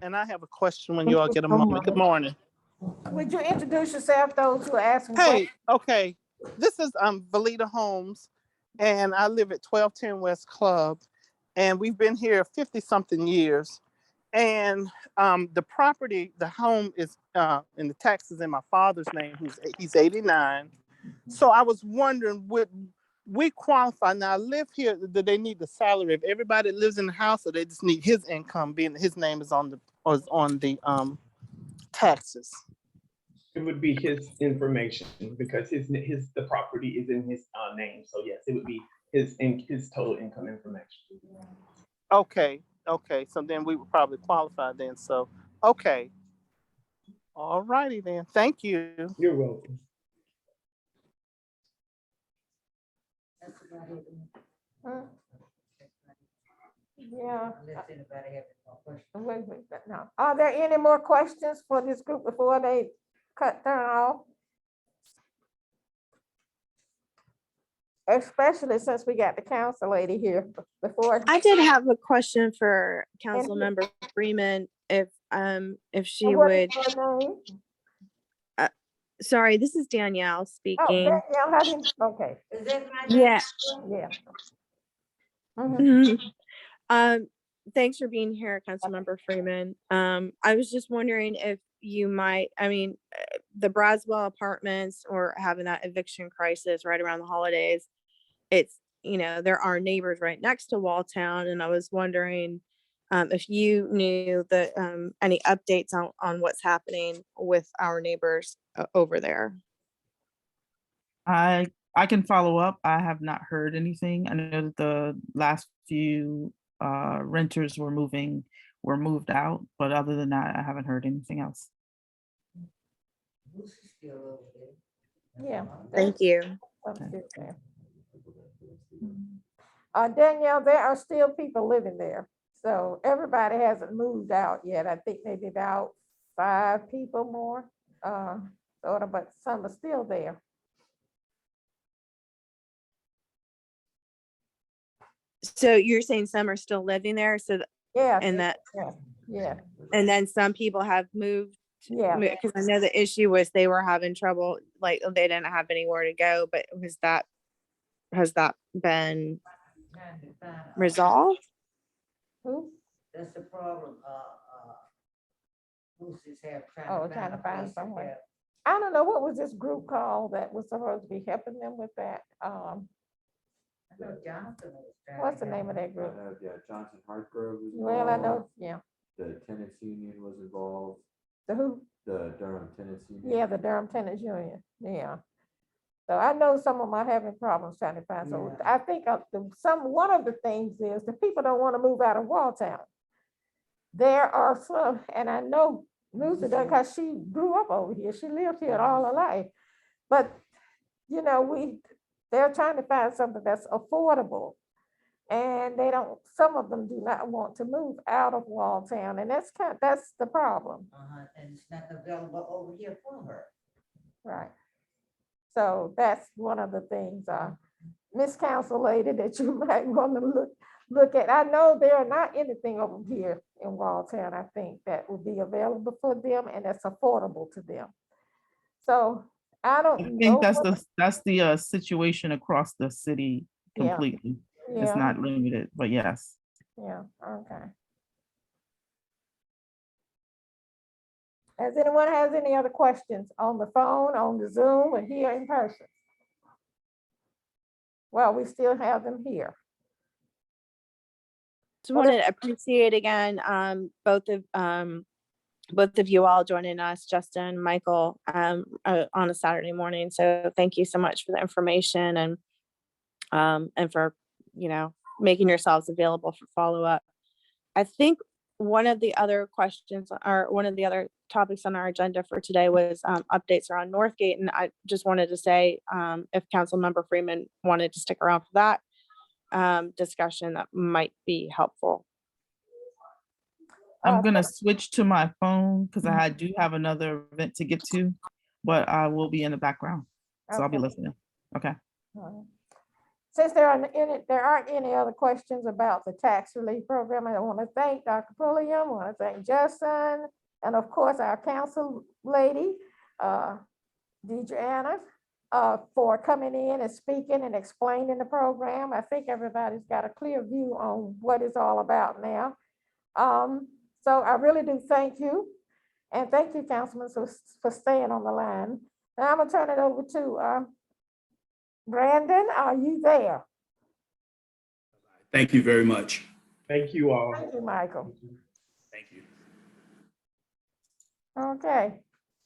And I have a question when Thank you all you get a so moment. Good much. morning. Would you introduce yourself, those who are asking Hey, questions? okay. This is Valita Holmes, and I live at 1210 West Club, and we've been here 50-something years. And the property, the home is and the taxes in my father's name, he's 89. So I was wondering, would we qualify? Now I live here, do they need the salary of everybody that lives in the house, or they just need his income being his name is on the taxes? It would be his information because the property is in his name. So yes, it would be his total income information. Okay, so then we would probably qualify then. So, okay. All righty then. Thank you. You're welcome. Yeah. Unless anybody have any more questions. Wait, no. Are there any more questions for this group before they turn off? Especially since we got the council lady here before. I did have a question for Councilmember Freeman, if she What would. is her name? Sorry, this is Danielle Oh, speaking. Danielle, how do you, okay, Is that my? Yeah. yeah. Mhm. Thanks for being here, Councilmember Freeman. I was just wondering if you might, the Braswell Apartments or having that eviction crisis right around the holidays. It's, there are neighbors right next to Walltown, and I was wondering if you knew any updates on what's happening with our neighbors over there. I can follow up. I have not heard anything. I know that the last few renters were moved out, but other than that, I haven't heard anything else. Lucy's still over there. Yeah. Thank you. Danielle, there are still people living there. So everybody hasn't moved out yet. I think maybe about 5 people more, but some are still there. So you're saying some are still living there, Yeah. and Yeah. and then some people have moved. Yeah. Because I know the issue was they were having trouble, like they didn't have anywhere to go, but has that been Trying to find out. resolved? Who? That's the problem, Lucy's have Oh, trying to find somewhere. somewhere. I don't know, what was this group called that was supposed to be helping them with that? I know Jonathan was trying. What's the name of that group? Yeah, Johnson Hartgrove was Well, I know, involved. yeah. The tenants union was involved. The who? The Durham Tenants Union. Yeah, the Durham Tenants Union, yeah. So I know some of them are having problems trying to find, so I think one of the things is the people don't want to move out of Walltown. There are some, and I know Lucy does because she grew up over here, she lived here all her life. But, you know, they're trying to find something that's affordable. And they don't, some of them do not want to move out of Walltown, and that's the problem. And it's not available over here for her. Right. So that's one of the things, Miss Council Lady, that you might want to look at. I know there are not anything over here in Walltown, I think, that will be available for them and that's affordable to them. So I don't I know. think that's the situation across the city Yeah. completely. It's Yeah. not limited, but yes. Yeah, okay. Has anyone has any other questions on the phone, on the Zoom, or here in person? Well, we still have them here. Just wanted to appreciate again, both of you all joining us, Justin, Michael, on a Saturday morning. So thank you so much for the information and for, you know, making yourselves available for follow-up. I think one of the other questions or one of the other topics on our agenda for today was updates around Northgate. And I just wanted to say, if Councilmember Freeman wanted to stick around for that discussion, that might be helpful. I'm gonna switch to my phone because I do have another event to get to, but I will be in the background. So I'll be listening. Okay. Since there aren't any other questions about the tax relief program, I want to thank Dr. Pulliam, I want to thank Justin, and of course our council lady, Deidreana, for coming in and speaking and explaining the program. I think everybody's got a clear view on what it's all about now. So I really do thank you. And thank you, Councilman, for staying on the line. Now I'm gonna turn it over to Brandon, are you there? Thank you very much. Thank you all. Thank you, Michael. Thank you. Okay,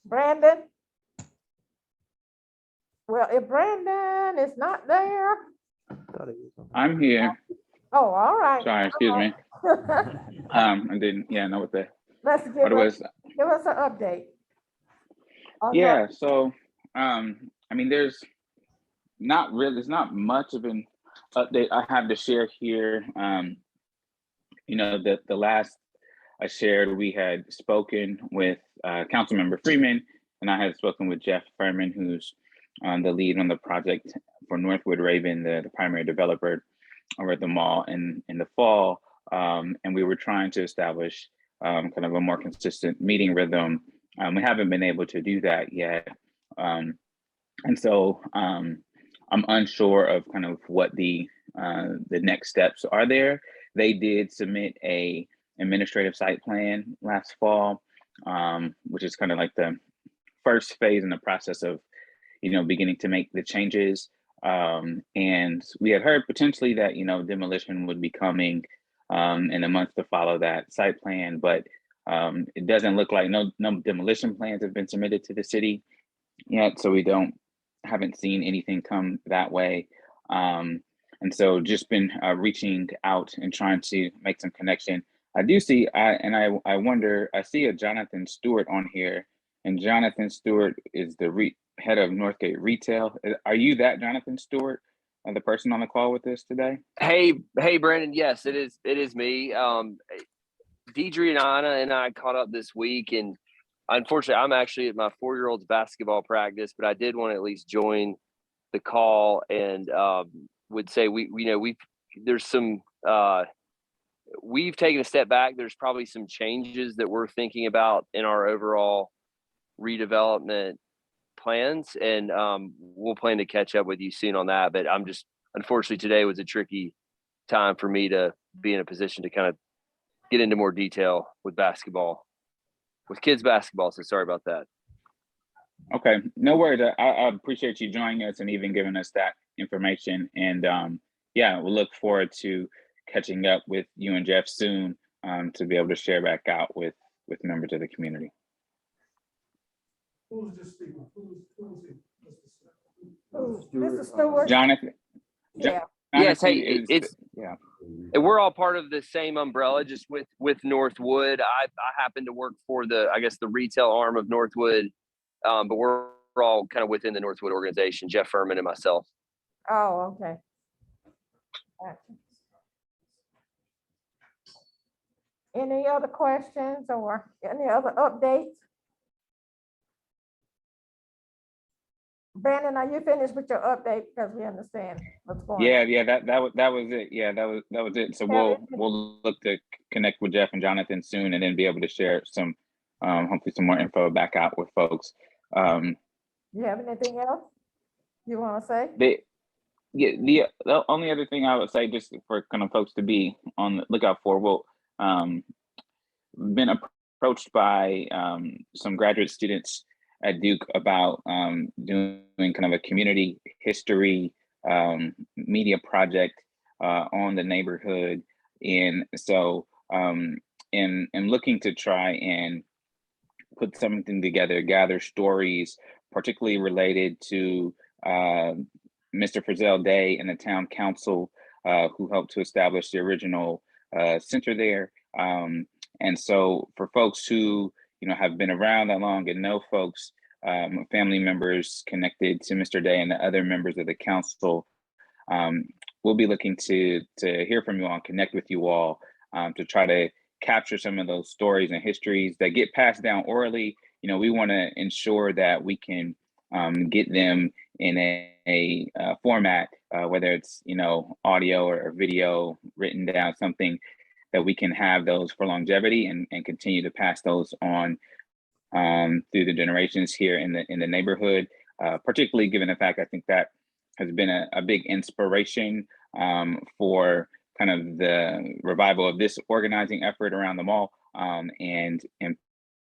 Brandon. Well, if Brandon is not there. I'm here. Oh, all right. Sorry, excuse me. I didn't, know what the, Let's what it was. give us an update. Yeah, so, I mean, there's not much of an update I have to share here. You know, the last I shared, we had spoken with Councilmember Freeman, and I had spoken with Jeff Furman, who's the lead on the project for Northwood Raven, the primary developer over at the mall in the fall. And we were trying to establish kind of a more consistent meeting rhythm. We haven't been able to do that yet. And so I'm unsure of kind of what the next steps are there. They did submit a administrative site plan last fall, which is kind of like the first phase in the process of, you know, beginning to make the changes. And we had heard potentially that, you know, demolition would be coming in the months to follow that site plan, but it doesn't look like no demolition plans have been submitted to the city yet. So we haven't seen anything come that way. And so just been reaching out and trying to make some connection. I do see, I wonder, I see a Jonathan Stewart on here, and Jonathan Stewart is the head of Northgate Retail. Are you that Jonathan Stewart, the person on the call with us today? Hey, Brandon. Yes, it is me. Deidreana and I caught up this week, and unfortunately, I'm actually at my 4-year-old's basketball practice, but I did want to at least join the call and would say we've taken a step back. There's probably some changes that we're thinking about in our overall redevelopment plans, and we'll plan to catch up with you soon on that. But unfortunately, today was a tricky time for me to be in a position to kind of get into more detail with kids basketball. So sorry about that. Okay, no worries. I appreciate you joining us and even giving us that information. And yeah, we'll look forward to catching up with you and Jeff soon to be able to share back out with members of the community. Who's the speaker? Who's it? Mr. Stewart? Jonathan. Yeah. Yes, hey, Jonathan is it's yeah. and we're all part of the same umbrella, just with Northwood. I happen to work for I guess the retail arm of Northwood, but we're all kind of within the Northwood organization, Jeff Furman and myself. Oh, okay. Gotcha. Any other questions or any other updates? Brandon, are you finished with your update? Because we understand what's going on. Yeah, that was it. Yeah, that was it. So we'll look to connect with Jeff and Jonathan soon, and then be able to share some, hopefully some more info back out with folks. You have anything else you want to say? The only other thing I would say, just for kind of folks to be on the lookout for, been approached by some graduate students at Duke about doing kind of a community history media project on the neighborhood. And so in looking to try and put something together, gather stories, particularly related to Mr. Frizzell Day and the town council who helped to establish the original center there. And so for folks who have been around that long and know folks, family members connected to Mr. Day and the other members of the council, we'll be looking to hear from you all and connect with you all to try to capture some of those stories and histories that get passed down orally. We want to ensure that we can get them in a format, whether it's audio or video, written down, something that we can have those for longevity and continue to pass those on through the generations here in the neighborhood, particularly given the fact I think that has been a big inspiration for kind of the revival of this organizing effort around the mall, and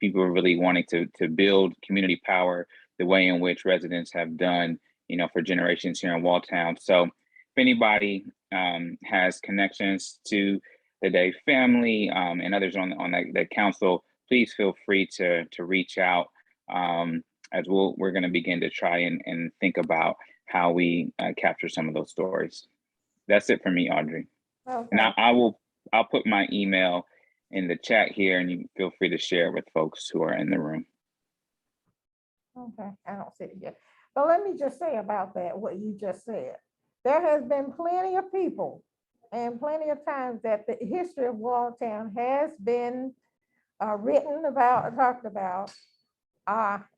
people are really wanting to build community power the way in which residents have done for generations here in Walltown. So if anybody has connections to the Day family and others on the council, please feel free to reach out as we're going to begin to try and think about how we capture some of those stories. That's it for me, Audrey. Okay. And I'll put my email in the chat here, and you feel free to share it with folks who are in the room. Okay, I don't see it yet. But let me just say about that, what you just said. There has been plenty of people and plenty of times that the history of Walltown has been written about, talked about,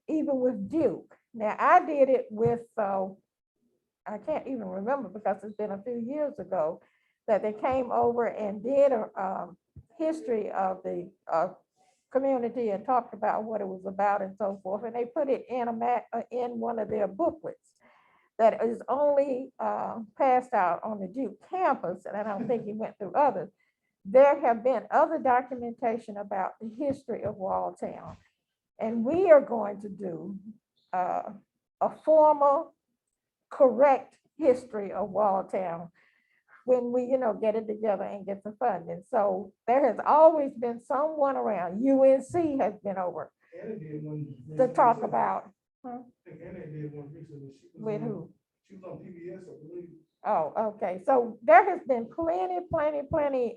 even with Duke. Now, I did it with, I can't even remember because it's been a few years ago, that they came over and did a history of the community and talked about what it was about and so forth. And they put it in one of their booklets that is only passed out on the Duke campus, and I don't think he went through others. There have been other documentation about the history of Walltown, and we are going to do a formal, correct history of Walltown when we, get it together and get the funding. So there has always been someone around. UNC has been over to talk about. Huh? With who? She was on PBS, I believe. Oh, okay. So there has been plenty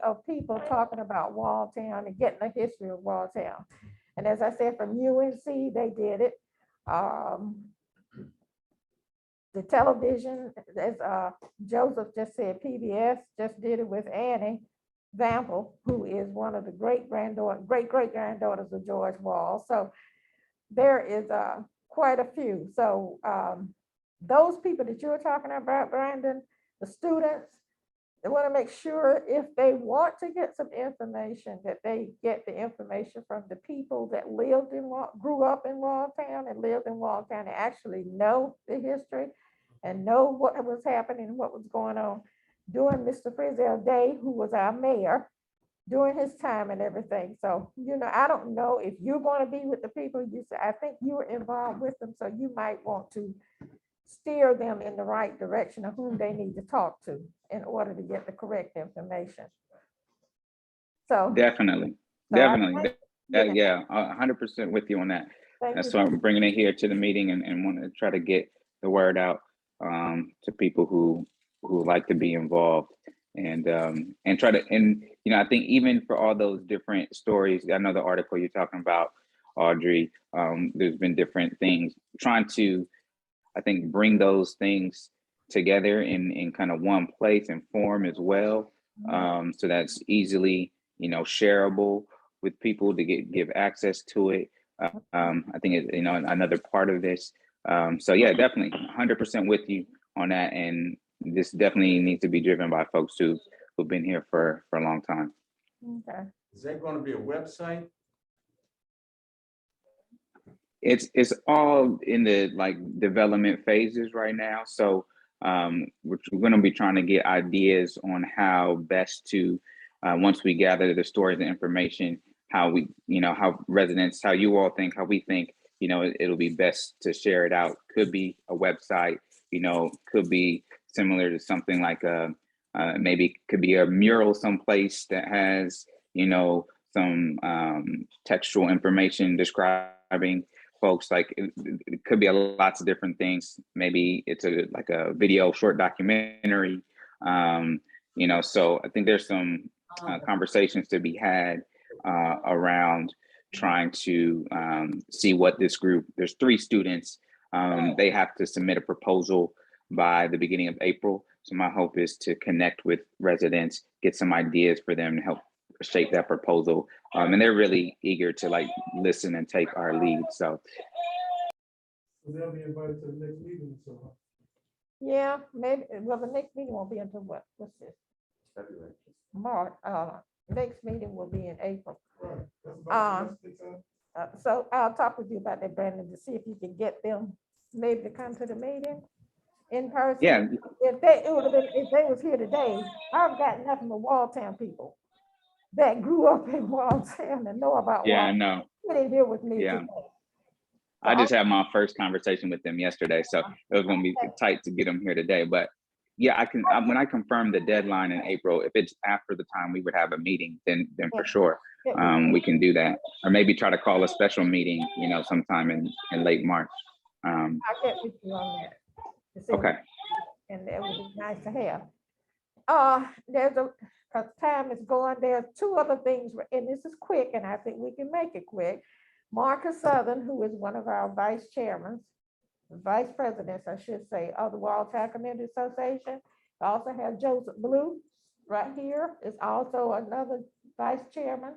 of people talking about Walltown and getting the history of Walltown. And as I said, from UNC, they did it. The television, as Joseph just said, PBS just did it with Annie Vample, who is one of the great-great-granddaughters of George Wall. So there is quite a few. So those people that you're talking about, Brandon, the students, they want to make sure if they want to get some information, that they get the information from the people that grew up in Walltown and lived in Walltown and actually know the history and know what was happening, what was going on during Mr. Frizzell Day, who was our mayor, during his time and everything. So, I don't know if you're going to be with the people you say, I think you were involved with them, so you might want to steer them in the right direction of whom they need to talk to in order to get the correct information. So Definitely. Yeah, 100% with you on that. That's why I'm bringing it here to the meeting and want to try to get the word out to people who like to be involved and try to, and I think even for all those different stories, I know the article you're talking about, Audrey, there's been different things trying to, I think, bring those things together in kind of one place and form as well. So that's easily, shareable with people to give access to it. I think it's, another part of this. So yeah, definitely 100% with you on that. And this definitely needs to be driven by folks who've been here for a long time. Okay. Is that going to be a website? It's all in the development phases right now. So we're going to be trying to get ideas on how best to, once we gather the stories and information, how we, how residents, how you all think, how we think, it'll be best to share it out. Could be a website, could be similar to something like maybe could be a mural someplace that has, some textual information describing folks. Like it could be lots of different things. Maybe it's like a video short documentary, so I think there's some conversations to be had around trying to see what this group, there's 3 students, they have to submit a proposal by the beginning of April. So my hope is to connect with residents, get some ideas for them to help shape that proposal. And they're really eager to listen and take our lead. So They'll be invited to the next meeting. So Yeah, maybe, well, the next meeting won't be until what, what's this? February. March, next meeting will be in April. Right. That's about the rest of the time. So I'll talk with you about that, Brandon, to see if you can get them maybe to come to the meeting in person. yeah, If they was here today, I've got nothing but Walltown people that grew up in Walltown and know about yeah, I Walltown. know. Sitting here with me Yeah. today. I just had my first conversation with them yesterday, so it was going to be tight to get them here today. But yeah, when I confirm the deadline in April, if it's after the time we would have a meeting, then for sure we can do that, or maybe try to call a special meeting, sometime in late March. I'll get with you on that. to see Okay. And that would be nice to have. There's because time is going, there's 2 other things, and this is quick, and I think we can make it quick. Marcus Southern, who is one of our vice presidents, I should say, of the Walltown Community Association. I also have Joseph Blue right here, is also another vice chairman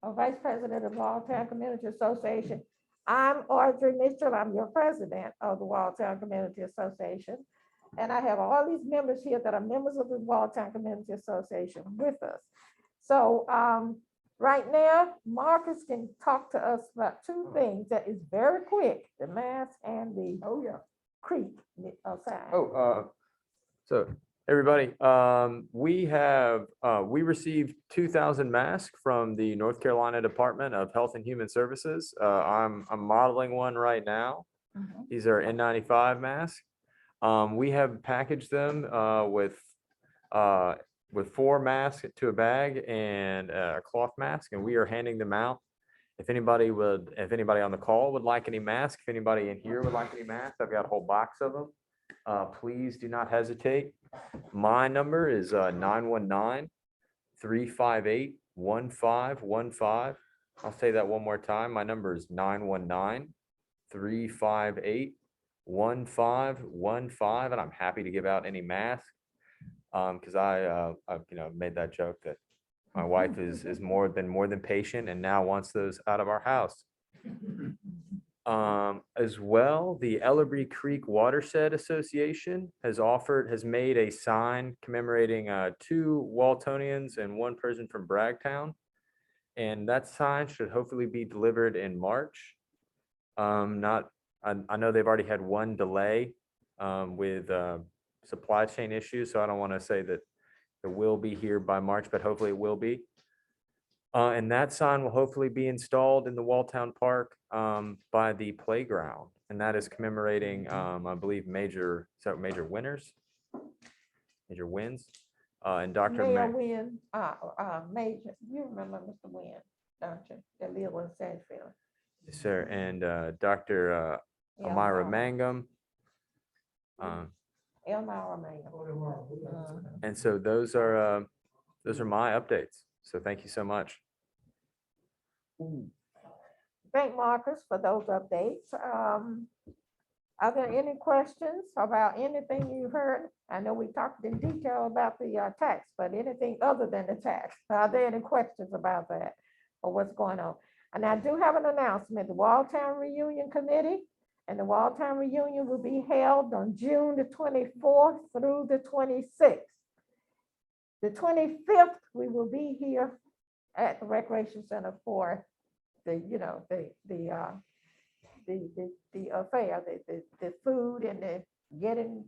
or vice president of Walltown Community Association. I'm Audrey Mitchell, I'm your president of the Walltown Community Association. And I have all these members here that are members of the Walltown Community Association with us. So right now, Marcus can talk to us about 2 things that is very quick, the mask and the creek sign. So everybody, we received 2,000 masks from the North Carolina Department of Health and Human Services. I'm modeling one right now. These are N95 masks. We have packaged them with 4 masks to a bag and a cloth mask, and we are handing them out. If anybody on the call would like any masks, if anybody in here would like any masks, I've got a whole box of them. Please do not hesitate. My number is 919-358-1515. I'll say that one more time. My number is 919-358-1515, and I'm happy to give out any mask. Because I've made that joke that my wife is more than patient and now wants those out of our house. As well, the Ellerby Creek Watershed Association has made a sign commemorating 2 Waltonians and 1 person from Bragtown, and that sign should hopefully be delivered in March. I know they've already had 1 delay with supply chain issues, so I don't want to say that it will be here by March, but hopefully it will be. And that sign will hopefully be installed in the Walltown Park by the playground, and that is commemorating, I believe, major wins. And Dr. Mayor Wynn, Major, you remember Mr. Wynn, don't you? That live in Sandfield. Yes, sir. And Dr. Amira Mangum. Elmira Mangum. And so those are my updates. So thank you so much. Thank Marcus for those updates. Are there any questions about anything you heard? I know we talked in detail about the tax, but anything other than the tax? Are there any questions about that or what's going on? And I do have an announcement. The Walltown Reunion Committee and the Walltown Reunion will be held on June the 24th through the 26th. The 25th, we will be here at the Recreation Center for the affair, the food and the getting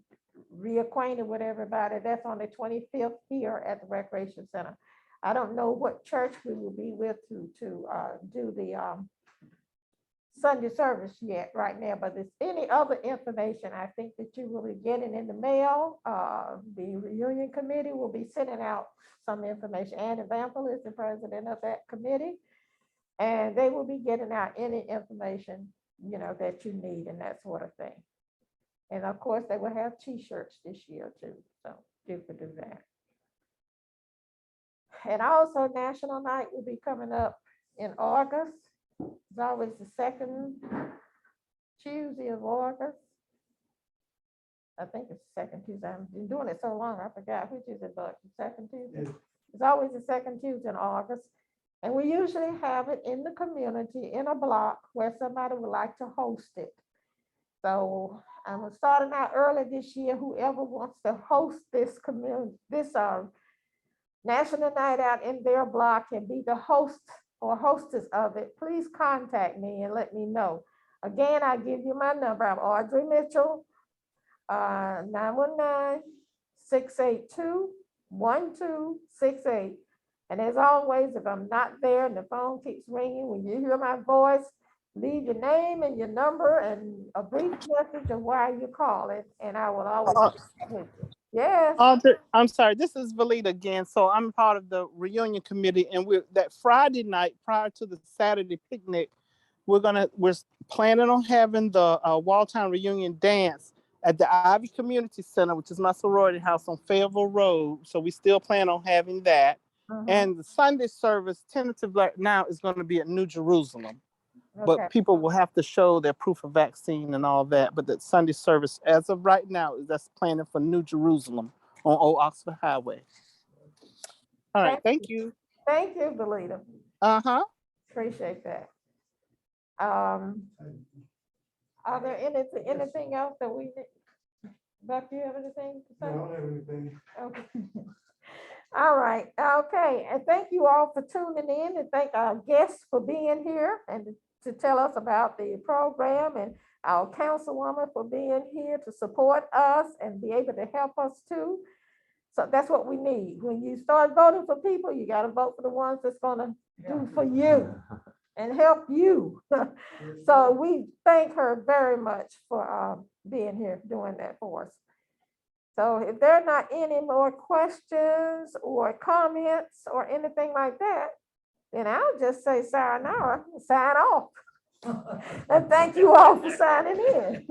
reacquainted with everybody. That's on the 25th here at the Recreation Center. I don't know what church we will be with to do the Sunday service yet right now, but if any other information, I think that you will be getting in the mail. The reunion committee will be sending out some information. Ann Evample is the president of that committee, and they will be getting out any information, you know, that you need and that sort of thing. And of course, they will have t-shirts this year too, so you could do that. And also National Night will be coming up in August. It's always the second Tuesday of August. I think it's the second Tuesday. I've been doing it so long, I forgot which is it, but the second Tuesday. It's always the second Tuesday in August. And we usually have it in the community in a block where somebody would like to host it. So I'm starting out early this year. Whoever wants to host this community, this National Night Out in their block and be the host or hostess of it, please contact me and let me know. Again, I give you my number. I'm Audrey Mitchell, 919-682-1268. And as always, if I'm not there and the phone keeps ringing, when you hear my voice, leave your name and your number and a brief message of why you're calling, and I will always get with you. Yes. I'm sorry, this is Valita again. So I'm part of the reunion committee, and we're that Friday night prior to the Saturday picnic, we're planning on having the Walltown reunion dance at the Ivy Community Center, which is my sorority house on Fayetteville Road. So we still plan on having that. And the Sunday service tentative right now is going to be at New Jerusalem. But people will have to show their proof of vaccine and all that. But the Sunday service, as of right now, that's planning for New Jerusalem on Old Oxford Highway. All right, thank you. Thank you, Belita. Appreciate that. Are there anything else that we need? Buck, you have anything to say? No, I don't have anything. Okay. All right. Okay. And thank you all for tuning in, and thank our guests for being here and to tell us about the program, and our councilwoman for being here to support us and be able to help us too. So that's what we need. When you start voting for people, you got to vote for the ones that's going to do for you and help you. So we thank her very much for being here doing that for us. So if there are not any more questions or comments or anything like that, then I'll just say sayonara, sign off. And thank you all for signing in.